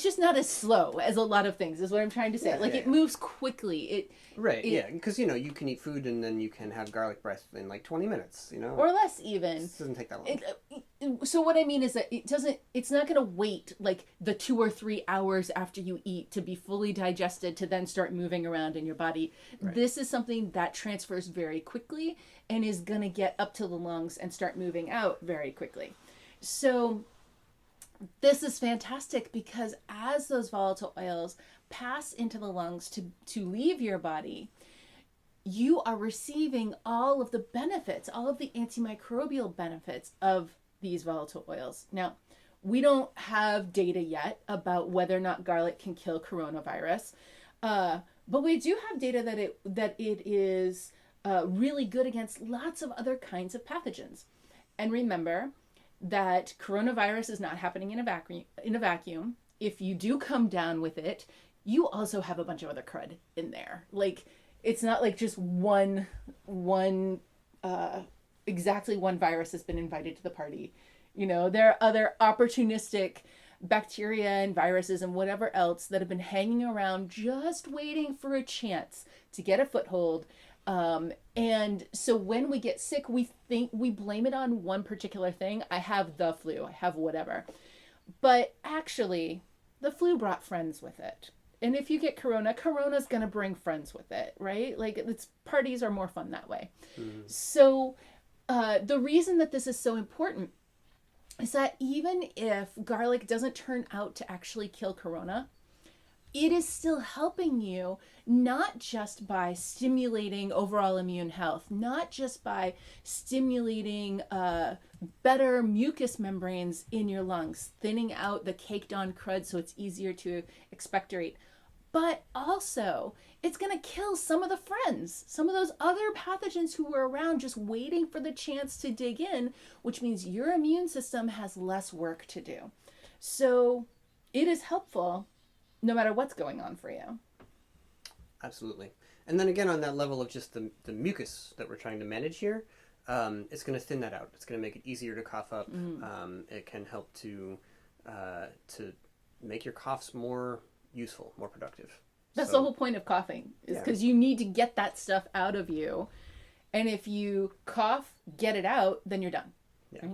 just not as slow as a lot of things is what I'm trying to say. It moves quickly. Because, you can eat food and then you can have garlic breath in like 20 minutes, Or less even. It doesn't take that long. So what I mean is that it's not going to wait like the 2 or 3 hours after you eat to be fully digested to then start moving around in your body. Right. This is something that transfers very quickly and is going to get up to the lungs and start moving out very quickly. So this is fantastic because as those volatile oils pass into the lungs to leave your body, you are receiving all of the benefits, all of the antimicrobial benefits of these volatile oils. Now, we don't have data yet about whether or not garlic can kill coronavirus, but we do have data that it is really good against lots of other kinds of pathogens. And remember that coronavirus is not happening in a vacuum. If you do come down with it, you also have a bunch of other crud in there. Like, it's not like just exactly one virus has been invited to the party. There are other opportunistic bacteria and viruses and whatever else that have been hanging around just waiting for a chance to get a foothold. And so when we get sick, we think we blame it on one particular thing. I have the flu, I have whatever. But actually, the flu brought friends with it. And if you get corona's going to bring friends with it, right? Like, parties are more fun that way. Mm-hmm. So the reason that this is so important is that even if garlic doesn't turn out to actually kill corona, it is still helping you, not just by stimulating overall immune health, not just by stimulating better mucous membranes in your lungs, thinning out the caked on crud so it's easier to expectorate, but also it's going to kill some of the friends, some of those other pathogens who were around just waiting for the chance to dig in, which means your immune system has less work to do. So it is helpful no matter what's going on for you. Absolutely. And then again, on that level of just the mucus that we're trying to manage here, it's going to thin that out. It's going to make it easier to cough up. It can help to make your coughs more useful, more productive. That's the whole point of coughing, is because you need to get that stuff out of you. And if you cough, get it out, then you're done. Yeah.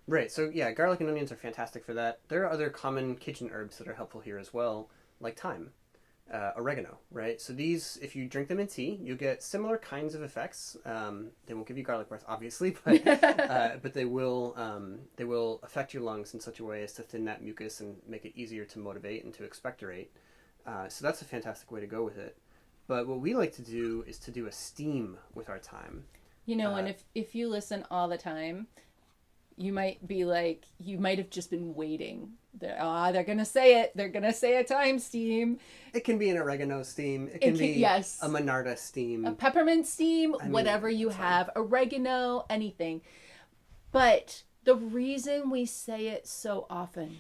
Right. So yeah, garlic and onions are fantastic for that. There are other common kitchen herbs that are helpful here as well, like thyme, oregano, right? So these, if you drink them in tea, you get similar kinds of effects. They won't give you garlic breath, obviously, but they will affect your lungs in such a way as to thin that mucus and make it easier to motivate and to expectorate. So that's a fantastic way to go with it. But what we like to do is to do a steam with our thyme. And if you listen all the time, you might be like, you might have just been waiting They're gonna say it. They're gonna say a thyme steam. It can be an oregano steam. It can be yes, a Monarda steam. a peppermint steam, I mean, whatever you that's fine. have, oregano, anything. But the reason we say it so often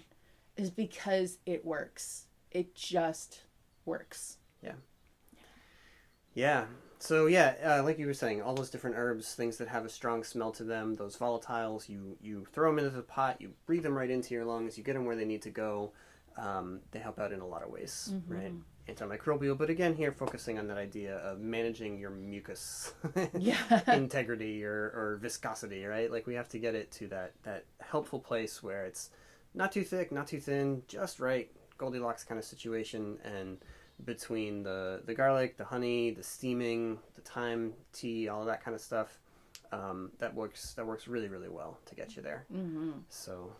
is because it works. It just works. Yeah. Yeah. So yeah, like you were saying, all those different herbs, things that have a strong smell to them, those volatiles, you throw them into the pot, you breathe them right into your lungs, you get them where they need to go. They help out in a lot of ways, right? Antimicrobial, but again, here focusing on that idea of managing your mucus integrity or viscosity, right? Like we have to get it to that helpful place where it's not too thick, not too thin, just right, Goldilocks kind of situation. And between the garlic, the honey, the steaming, the thyme, tea, all of that kind of stuff, that works really, really well to get you there. So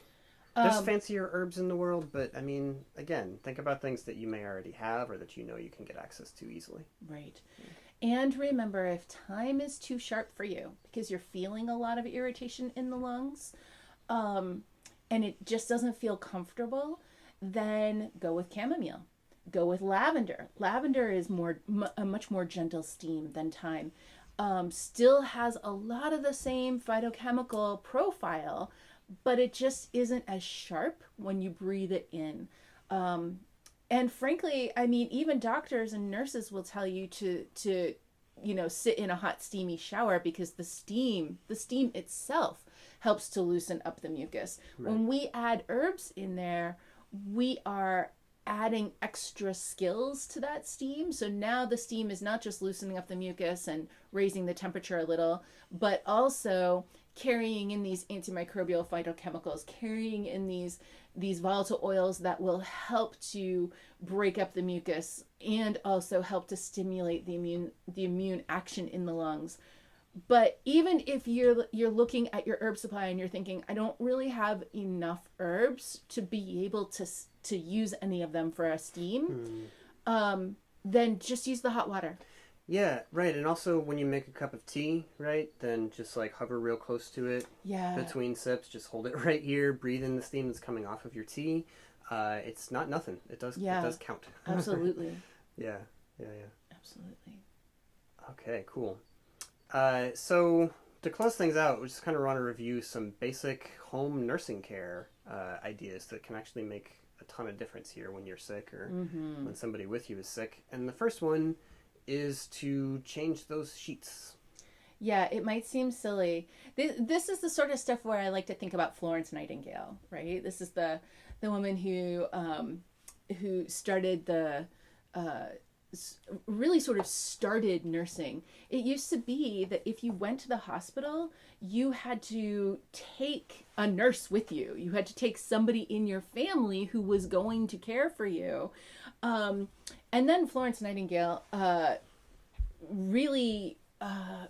there's fancier herbs in the world, but I mean, again, think about things that you may already have or that you know you can get access to easily. Right. And remember, if thyme is too sharp for you because you're feeling a lot of irritation in the lungs, and it just doesn't feel comfortable, then go with chamomile. Go with lavender. Lavender is a much more gentle steam than thyme. Still has a lot of the same phytochemical profile, but it just isn't as sharp when you breathe it in. And frankly, I mean, even doctors and nurses will tell you to sit in a hot, steamy shower because the steam itself helps to loosen up the mucus. Right. When we add herbs in there, we are adding extra skills to that steam. So now the steam is not just loosening up the mucus and raising the temperature a little, but also carrying in these antimicrobial phytochemicals, carrying in these volatile oils that will help to break up the mucus and also help to stimulate the immune action in the lungs. But even if you're looking at your herb supply and you're thinking, I don't really have enough herbs to be able to use any of them for a steam, then just use the hot water. Yeah, right. And also when you make a cup of tea, right, then just like hover real close to it between sips. Just hold it right here. Breathe in the steam that's coming off of your tea. It's not nothing. It does count. Absolutely. Yeah. Absolutely. Okay, cool. So to close things out, we just kind of want to review some basic home nursing care ideas that can actually make a ton of difference here when you're sick or when somebody with you is sick. And the first one is to change those sheets. Yeah, it might seem silly. This is the sort of stuff where I like to think about Florence Nightingale, right? This is the woman who started really sort of started nursing. It used to be that if you went to the hospital, you had to take a nurse with you. You had to take somebody in your family who was going to care for you. And then Florence Nightingale really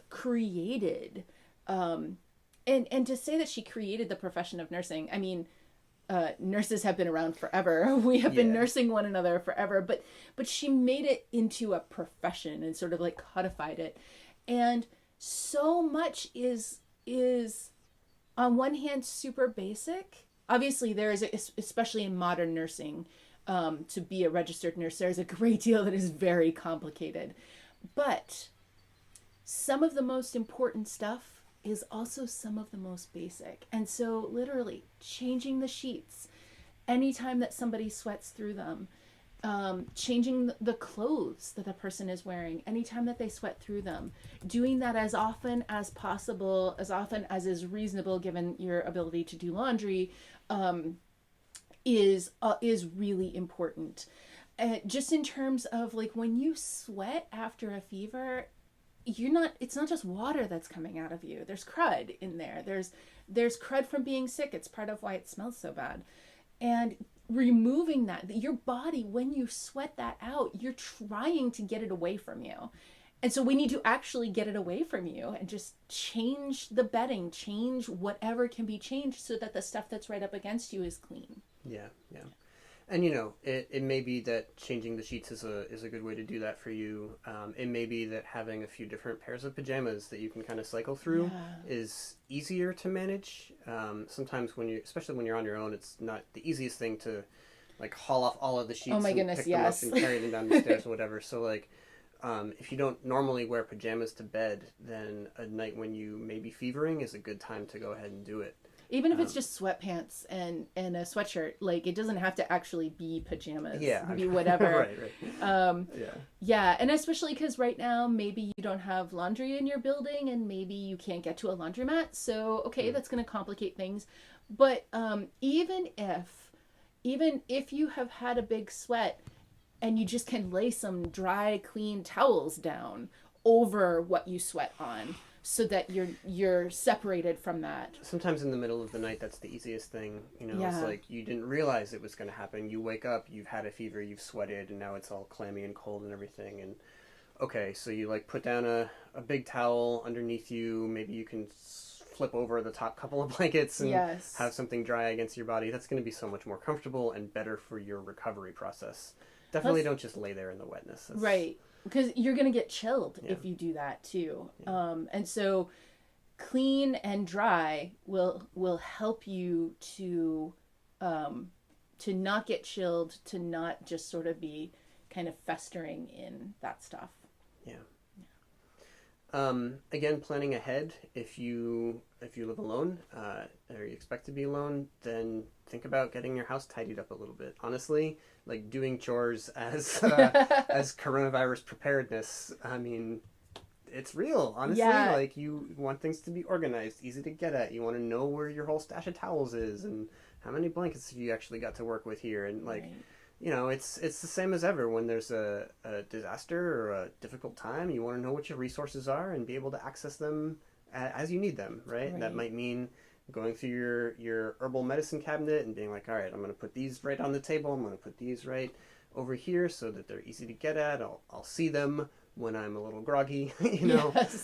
created, and to say that she created the profession of nursing, I mean, nurses have been around forever. We have been nursing one another forever, but she made it into a profession and sort of like codified it. And so much is on one hand super basic. Obviously there is, especially in modern nursing, to be a registered nurse, there's a great deal that is very complicated. But some of the most important stuff is also some of the most basic. And so literally changing the sheets anytime that somebody sweats through them, changing the clothes that the person is wearing anytime that they sweat through them, doing that as often as possible, as often as is reasonable given your ability to do laundry, is really important. Just in terms of like when you sweat after a fever, it's not just water that's coming out of you. There's crud in there. There's crud from being sick. It's part of why it smells so bad. And removing that, your body, when you sweat that out, you're trying to get it away from you. And so we need to actually get it away from you and just change the bedding, change whatever can be changed so that the stuff that's right up against you is clean. Yeah. And it may be that changing the sheets is a good way to do that for you. It may be that having a few different pairs of pajamas that you can kind of cycle through is easier to manage. Sometimes especially when you're on your own, it's not the easiest thing to like haul off all of the sheets Oh my and goodness, pick yes. them up and carry them down the stairs or whatever. So like, if you don't normally wear pajamas to bed, then a night when you may be fevering is a good time to go ahead and do it. Even if it's just sweatpants and a sweatshirt, like it doesn't have to actually be pajamas. Yeah. It can be whatever. Right. Yeah, and especially because right now maybe you don't have laundry in your building and maybe you can't get to a laundromat. So okay, that's going to complicate things. But even if you have had a big sweat and you just can lay some dry, clean towels down over what you sweat on, so that you're separated from that. Sometimes in the middle of the night, that's the easiest thing. It's like you didn't realize it was going to happen. You wake up, you've had a fever, you've sweated, and now it's all clammy and cold and everything. And okay, so you like put down a big towel underneath you. Maybe you can flip over the top couple of blankets and have something dry against your body. That's going to be so much more comfortable and better for your recovery process. Definitely don't just lay there in the wetness. Right. Because you're going to get chilled if you do that too. Yeah. And so clean and dry will help you to not get chilled, to not just sort of be kind of festering in that stuff. Again, planning ahead. If you live alone, or you expect to be alone, then think about getting your house tidied up a little bit. Honestly, like doing chores as as coronavirus preparedness. I mean, it's real. Honestly, like you want things to be organized, easy to get at. You want to know where your whole stash of towels is and how many blankets have you actually got to work with here, and like. Right. It's the same as ever. When there's a disaster or a difficult time, you want to know what your resources are and be able to access them as you need them, right? That might mean going through your herbal medicine cabinet and being like, all right, I'm going to put these right on the table. I'm going to put these right over here so that they're easy to get at. I'll see them when I'm a little groggy,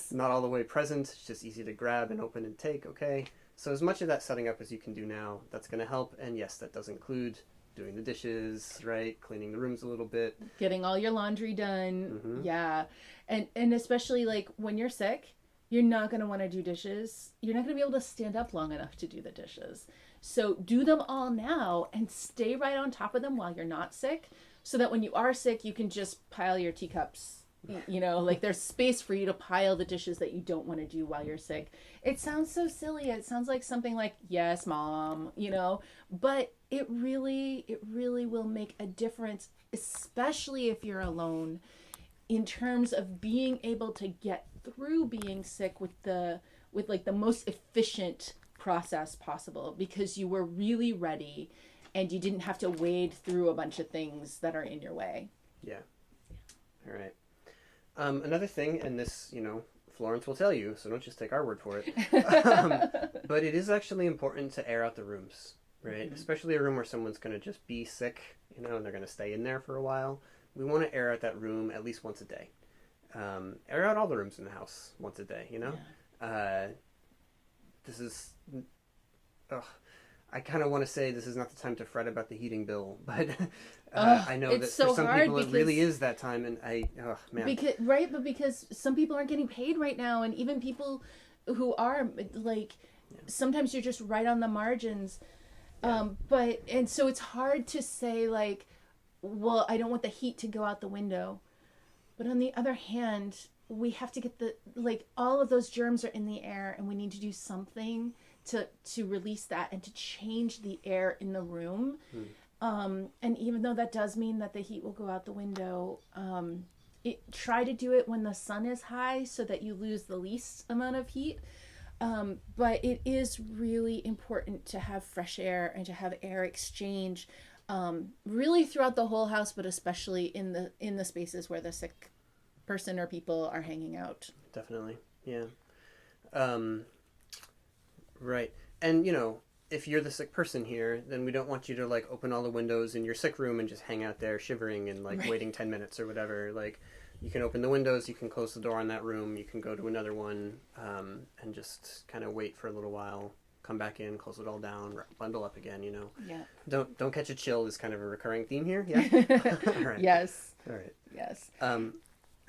not all the way present. It's just easy to grab and open and take, okay? So as much of that setting up as you can do now, that's going to help. And yes, that does include doing the dishes, right? Cleaning the rooms a little bit. Getting all your laundry done. Mm-hmm. Yeah. And especially like when you're sick, you're not going to want to do dishes. You're not going to be able to stand up long enough to do the dishes. So do them all now and stay right on top of them while you're not sick, so that when you are sick, you can just pile your teacups. Like there's space for you to pile the dishes that you don't want to do while you're sick. It sounds so silly. It sounds like something like, yes, mom, but it really will make a difference, especially if you're alone, in terms of being able to get through being sick with the most efficient process possible, because you were really ready and you didn't have to wade through a bunch of things that are in your way. Yeah. All right. Another thing, and this, Florence will tell you, so don't just take our word for it, but it is actually important to air out the rooms, right? Mm-hmm. Especially a room where someone's going to just be sick, and they're going to stay in there for a while. We want to air out that room at least once a day. Air out all the rooms in the house once a day, This is... I kind of want to say this is not the time to fret about the heating bill, but I know that so for some people it really is that time, and man. Because some people aren't getting paid right now, and even people who are, like, sometimes you're just right on the margins. And so it's hard to say, like, well, I don't want the heat to go out the window. But on the other hand, we have to get all of those germs are in the air, and we need to do something to release that and to change the air in the room. And even though that does mean that the heat will go out the window, try to do it when the sun is high so that you lose the least amount of heat. But it is really important to have fresh air and to have air exchange, really throughout the whole house, but especially in the spaces where the sick person or people are hanging out. Definitely. Yeah. Right. And, if you're the sick person here, then we don't want you to open all the windows in your sick room and just hang out there shivering and waiting 10 minutes or whatever. You can open the windows, you can close the door on that room, you can go to another one, and just kind of wait for a little while, come back in, close it all down, bundle up again, you know. Yeah. Don't catch a chill is kind of a recurring theme here. Yeah. All right. Yes. All right. Yes.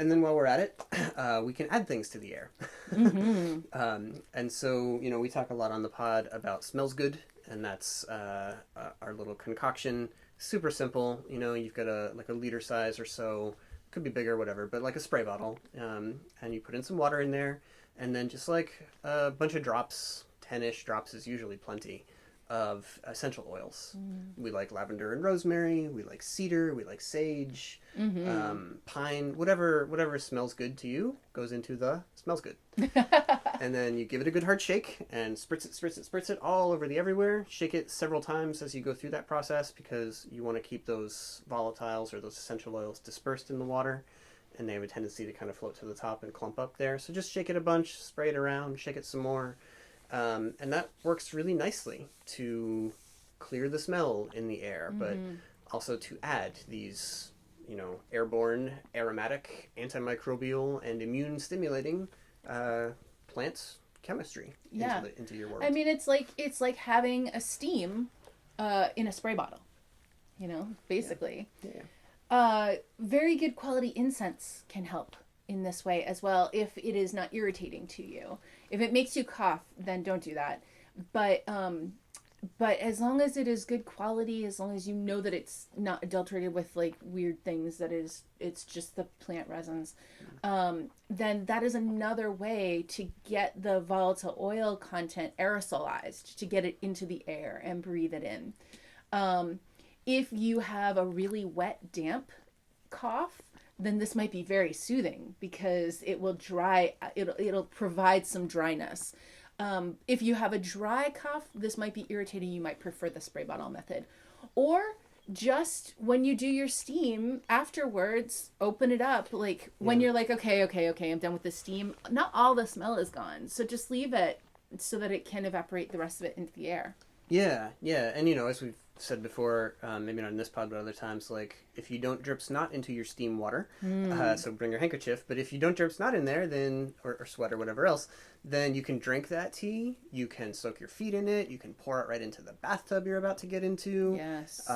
And then while we're at it, we can add things to the air. Mm-hmm. And so, you know, we talk a lot on the pod about smells good, and that's our little concoction. Super simple. You know, you've got a liter size or so, could be bigger, whatever, but like a spray bottle. And you put in some water in there, and then just like a bunch of drops, 10-ish drops is usually plenty, of essential oils. We like lavender and rosemary. We like cedar. We like sage, pine. Whatever smells good to you goes into the smells good. And then you give it a good hard shake and spritz it all over the everywhere. Shake it several times as you go through that process because you want to keep those volatiles or those essential oils dispersed in the water, and they have a tendency to kind of float to the top and clump up there. So just shake it a bunch, spray it around, shake it some more. And that works really nicely to clear the smell in the air, but also to add these, you know, airborne, aromatic, antimicrobial, and immune stimulating plant chemistry into your world. I mean, it's like having a steam in a spray bottle, you know, basically. Yeah. Very good quality incense can help in this way as well if it is not irritating to you. If it makes you cough, then don't do that. But as long as it is good quality, as long as you know that it's not adulterated with like weird things, it's just the plant resins, then that is another way to get the volatile oil content aerosolized, to get it into the air and breathe it in. If you have a really wet, damp cough, then this might be very soothing because it will it'll provide some dryness. If you have a dry cough, this might be irritating. You might prefer the spray bottle method. Or just when you do your steam afterwards, open it up. Like when you're like, okay, I'm done with the steam. Not all the smell is gone. So just leave it so that it can evaporate the rest of it into the air. Yeah. And, you know, as we've said before, maybe not in this pod, but other times, like, if you don't drip snot into your steam water, so bring your handkerchief, but if you don't drip snot in there, then, or sweat or whatever else, then you can drink that tea, you can soak your feet in it, you can pour it right into the bathtub you're about to get into. Yes.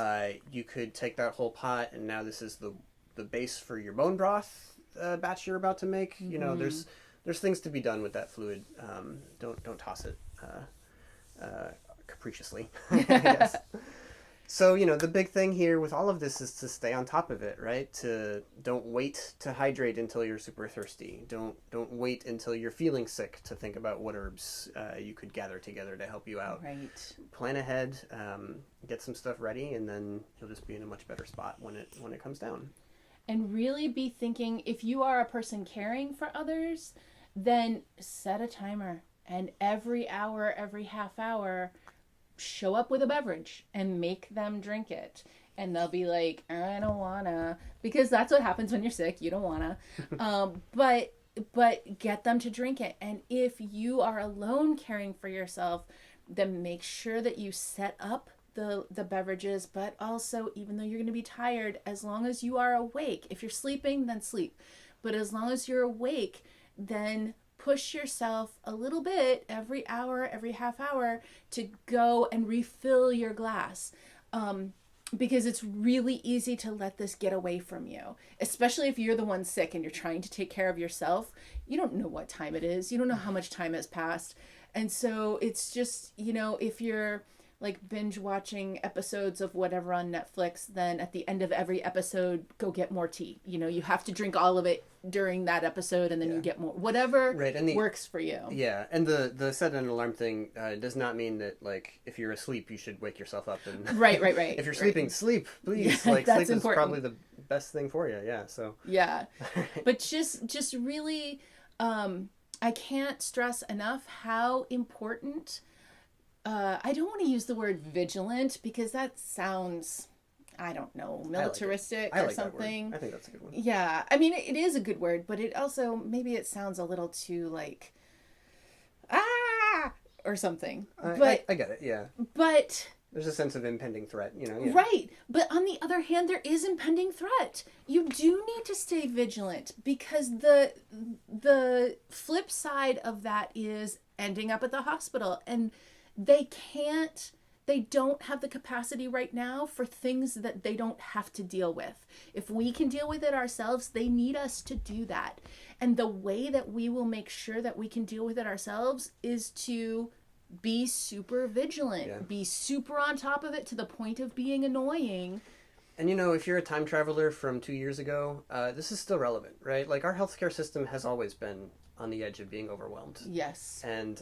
You could take that whole pot, and now this is the base for your bone broth batch you're about to make. You know, there's things to be done with that fluid. Don't toss it capriciously, I guess. So, you know, the big thing here with all of this is to stay on top of it, right? Don't wait to hydrate until you're super thirsty. Don't wait until you're feeling sick to think about what herbs you could gather together to help you out. Right. Plan ahead, get some stuff ready, and then you'll just be in a much better spot when it comes down. And really be thinking, if you are a person caring for others, then set a timer, and every hour, every half hour, show up with a beverage and make them drink it. And they'll be like, I don't wanna, because that's what happens when you're sick. You don't wanna. But get them to drink it. And if you are alone caring for yourself, then make sure that you set up the beverages, but also, even though you're going to be tired, as long as you are awake, if you're sleeping, then sleep. But as long as you're awake, then push yourself a little bit every hour, every half hour to go and refill your glass. Because it's really easy to let this get away from you, especially if you're the one sick and you're trying to take care of yourself. You don't know what time it is. You don't know how much time has passed. And so it's just, you know, if you're like binge watching episodes of whatever on Netflix, then at the end of every episode, go get more tea. You know, you have to drink all of it during that episode, and then you get more, whatever works for you. Yeah, and the set an alarm thing does not mean that, like, if you're asleep, you should wake yourself up. And Right. If you're sleeping, sleep, please. Yeah, like, that's sleep important. is probably the best thing for you, yeah, so. Yeah, but just really, I can't stress enough how important, I don't want to use the word vigilant because that sounds, I don't know, militaristic or something. That word. I think that's a good one. Yeah, I mean, it is a good word, but it also, maybe it sounds a little too like, or something. But I get it, yeah. But there's a sense of impending threat, you know. Yeah. Right. But on the other hand, there is impending threat. You do need to stay vigilant because the flip side of that is ending up at the hospital. And they can't, they don't have the capacity right now for things that they don't have to deal with. If we can deal with it ourselves, they need us to do that. And the way that we will make sure that we can deal with it ourselves is to be super vigilant, be super on top of it to the point of being annoying. And if you're a time traveler from 2 years ago, this is still relevant, right? Like, our healthcare system has always been on the edge of being overwhelmed. Yes. And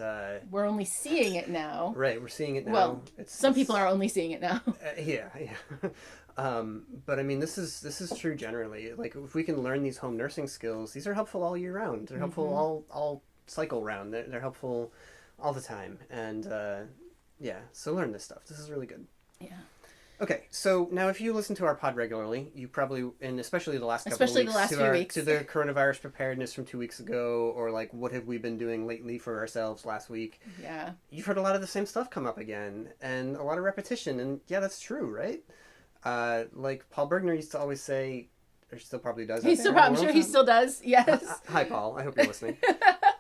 we're only seeing it now. Right, we're seeing it now. Well, some people are only seeing it now. Yeah. But I mean, this is true generally. Like, if we can learn these home nursing skills, these are helpful all year round. They're helpful all cycle round. They're helpful all the time. And so learn this stuff. This is really good. Yeah. Okay, so now if you listen to our pod regularly, you probably, and especially the last couple of weeks, the last few weeks, to the coronavirus preparedness from 2 weeks ago, or like what have we been doing lately for ourselves last week? Yeah. You've heard a lot of the same stuff come up again, and a lot of repetition, and yeah, that's true, right? Like Paul Bergner used to always say, or still probably does. I'm sure he still does. Yes. Hi, Paul. I hope you're listening.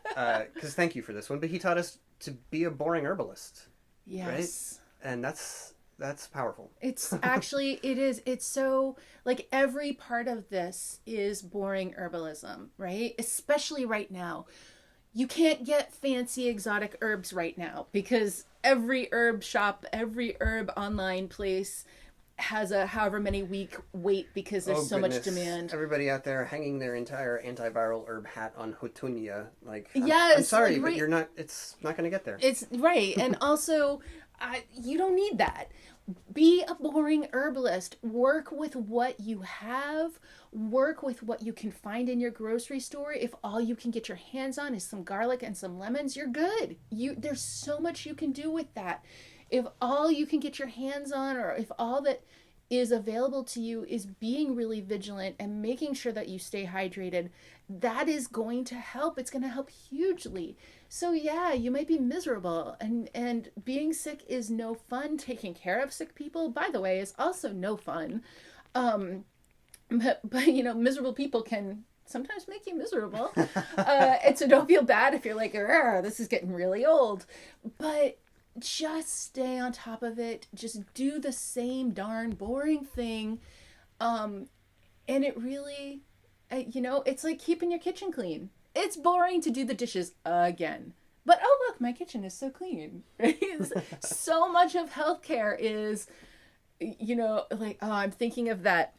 Because thank you for this one. But he taught us to be a boring herbalist. Yes. Right? And that's powerful. It's actually, it is. It's so, like, every part of this is boring herbalism, right? Especially right now. You can't get fancy exotic herbs right now because every herb shop, every herb online place has a however many week wait because there's so much demand. Everybody out there hanging their entire antiviral herb hat on Hotunia. Like, yes, I'm sorry, like, but you're not, it's not going to get there. It's right. And also, you don't need that. Be a boring herbalist. Work with what you have. Work with what you can find in your grocery store. If all you can get your hands on is some garlic and some lemons, you're good. There's so much you can do with that. If all you can get your hands on, or if all that is available to you is being really vigilant and making sure that you stay hydrated, that is going to help. It's going to help hugely. So yeah, you might be miserable, and being sick is no fun. Taking care of sick people, by the way, is also no fun. But miserable people can sometimes make you miserable. And so don't feel bad if you're like, this is getting really old. But just stay on top of it. Just do the same darn boring thing. And it really, it's like keeping your kitchen clean. It's boring to do the dishes again. But oh, look, my kitchen is so clean. So much of healthcare is, I'm thinking of that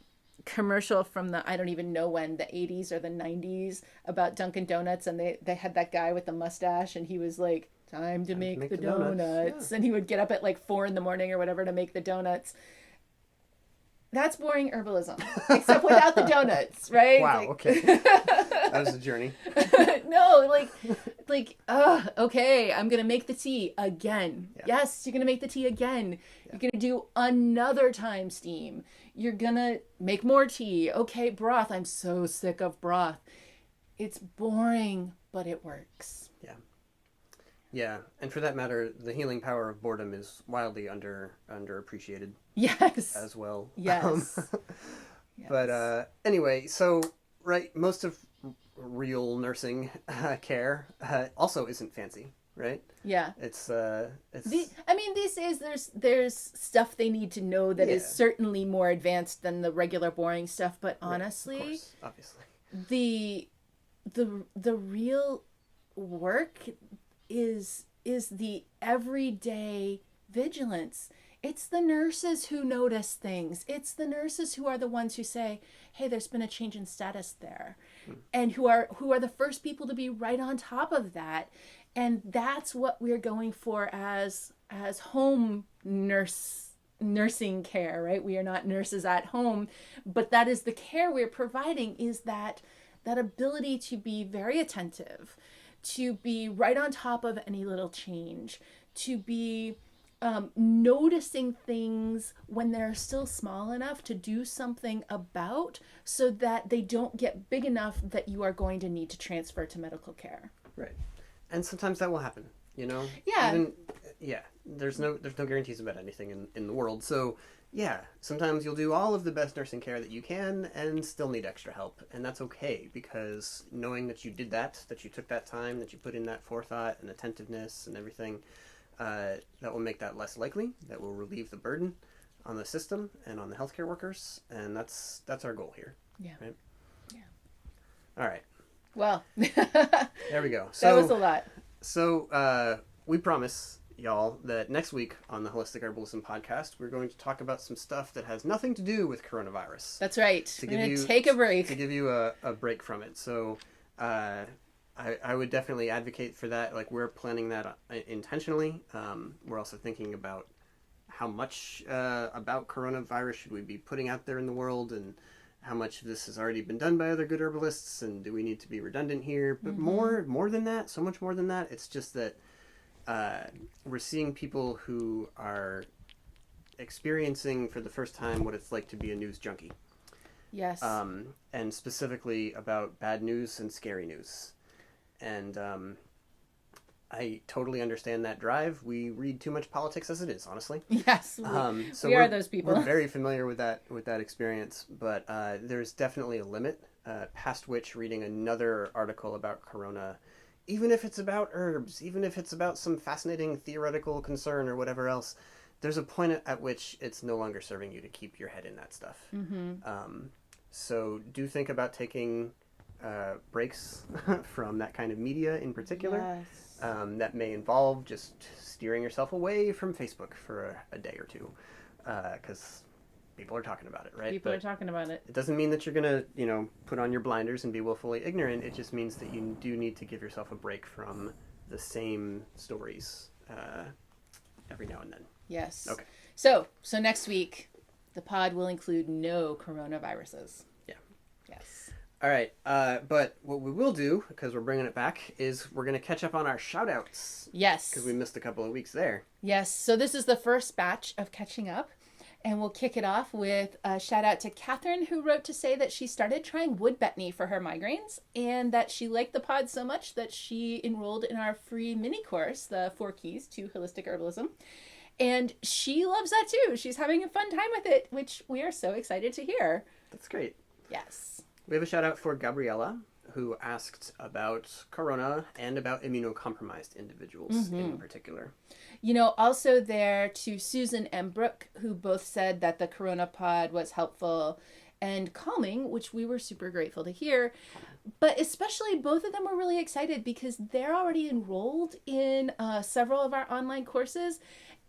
commercial from the, I don't even know when, the 80s or the 90s about Dunkin' Donuts, and they had that guy with the mustache, and he was like, time to make the donuts. Yeah. And he would get up at like 4 a.m. or whatever to make the donuts. That's boring herbalism, except without the donuts, right? Wow, okay. That was a journey. No, okay, I'm going to make the tea again. Yeah. Yes, you're going to make the tea again. Yeah. You're going to do another time steam. You're going to make more tea. Okay, broth. I'm so sick of broth. It's boring, but it works. Yeah. Yeah, and for that matter, the healing power of boredom is wildly underappreciated. Yes. As well. Yes. Yes. But anyway, so most of real nursing care also isn't fancy, right? Yeah. It's there's stuff they need to know that is certainly more advanced than the regular boring stuff, but honestly, of course, obviously, the real work is the everyday vigilance. It's the nurses who notice things. It's the nurses who are the ones who say, hey, there's been a change in status there. And who are the first people to be right on top of that. And that's what we're going for as home nursing care, right? We are not nurses at home, but that is the care we're providing, is that ability to be very attentive, to be right on top of any little change, to be noticing things when they're still small enough to do something about, so that they don't get big enough that you are going to need to transfer to medical care. Right. And sometimes that will happen, Yeah. There's no guarantees about anything in the world. So yeah, sometimes you'll do all of the best nursing care that you can and still need extra help. And that's okay, because knowing that you did that you took that time, that you put in that forethought and attentiveness and everything, that will make that less likely. That will relieve the burden on the system and on the healthcare workers, and that's our goal here. Yeah. Right? Yeah. All right. Well, there we go. That was a lot. So we promise y'all that next week on the Holistic Herbalism podcast, we're going to talk about some stuff that has nothing to do with coronavirus. That's right. We're going to take a break. To give you a break from it. So I would definitely advocate for that. Like, we're planning that intentionally. We're also thinking about how much about coronavirus should we be putting out there in the world, and how much of this has already been done by other good herbalists, and do we need to be redundant here? But more than that, so much more than that, it's just that we're seeing people who are experiencing for the first time what it's like to be a news junkie. Yes. And specifically about bad news and scary news. And I totally understand that drive. We read too much politics as it is, honestly. Yes, so we are those people. We're very familiar with that experience, but there's definitely a limit past which reading another article about corona, even if it's about herbs, even if it's about some fascinating theoretical concern or whatever else, there's a point at which it's no longer serving you to keep your head in that stuff. So do think about taking breaks from that kind of media in particular. Yes. That may involve just steering yourself away from Facebook for a day or two, because people are talking about it, right? People are talking about it. It doesn't mean that you're going to, put on your blinders and be willfully ignorant. It just means that you do need to give yourself a break from the same stories every now and then. Yes. Okay. So next week, the pod will include no coronaviruses. Yeah. Yes. All right. But what we will do, because we're bringing it back, is we're going to catch up on our shout-outs. Yes. Because we missed a couple of weeks there. Yes. So this is the first batch of catching up. And we'll kick it off with a shout out to Catherine, who wrote to say that she started trying wood betony for her migraines, and that she liked the pod so much that she enrolled in our free mini course, the 4 Keys to Holistic Herbalism. And she loves that too. She's having a fun time with it, which we are so excited to hear. That's great. Yes. We have a shout out for Gabriella, who asked about corona and about immunocompromised individuals in particular. Also there to Susan and Brooke, who both said that the Corona pod was helpful and calming, which we were super grateful to hear. But especially both of them were really excited because they're already enrolled in several of our online courses.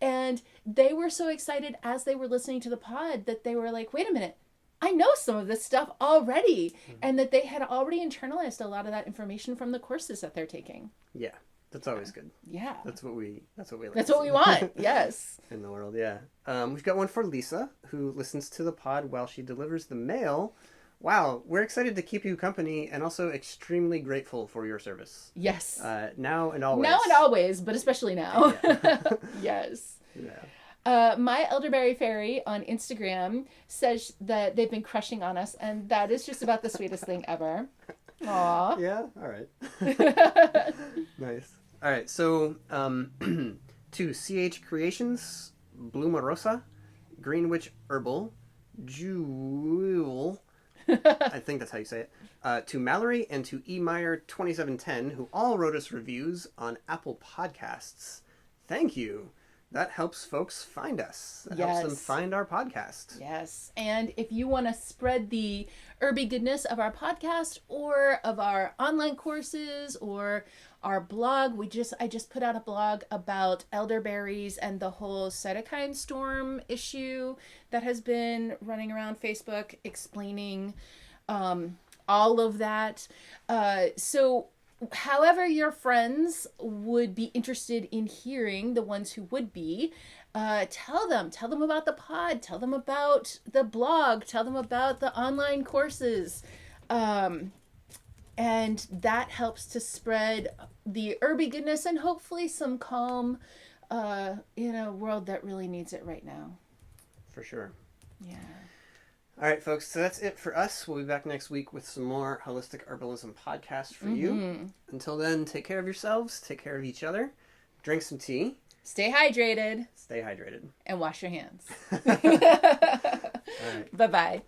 And they were so excited as they were listening to the pod that they were like, wait a minute, I know some of this stuff already. And that they had already internalized a lot of that information from the courses that they're taking. Yeah. That's always good. Yeah. That's what we like. That's what we want. Yes. In the world, yeah. We've got one for Lisa, who listens to the pod while she delivers the mail. Wow, we're excited to keep you company and also extremely grateful for your service. Yes. Now and always. Now and always, but especially now. Yeah. Yes. Yeah. My Elderberry Fairy on Instagram says that they've been crushing on us, and that is just about the sweetest thing ever. Aww. Yeah, all right. Nice. All right, so to CH Creations, Bluma Greenwich Herbal, Jewel, I think that's how you say it, to Mallory and to E. Meyer 2710, who all wrote us reviews on Apple Podcasts. Thank you. That helps folks find us. That helps them find our podcast. Yes. And if you want to spread the herby goodness of our podcast or of our online courses or our blog, I just put out a blog about elderberries and the whole cytokine storm issue that has been running around Facebook, explaining all of that. So however your friends would be interested in hearing, the ones who would be, tell them about the pod, tell them about the blog, tell them about the online courses. And that helps to spread the herby goodness and hopefully some calm in a world that really needs it right now. For sure. Yeah. All right, folks. So that's it for us. We'll be back next week with some more Holistic Herbalism podcasts for you. Until then, take care of yourselves. Take care of each other. Drink some tea. Stay hydrated. Stay hydrated. And wash your hands. All right. Bye-bye.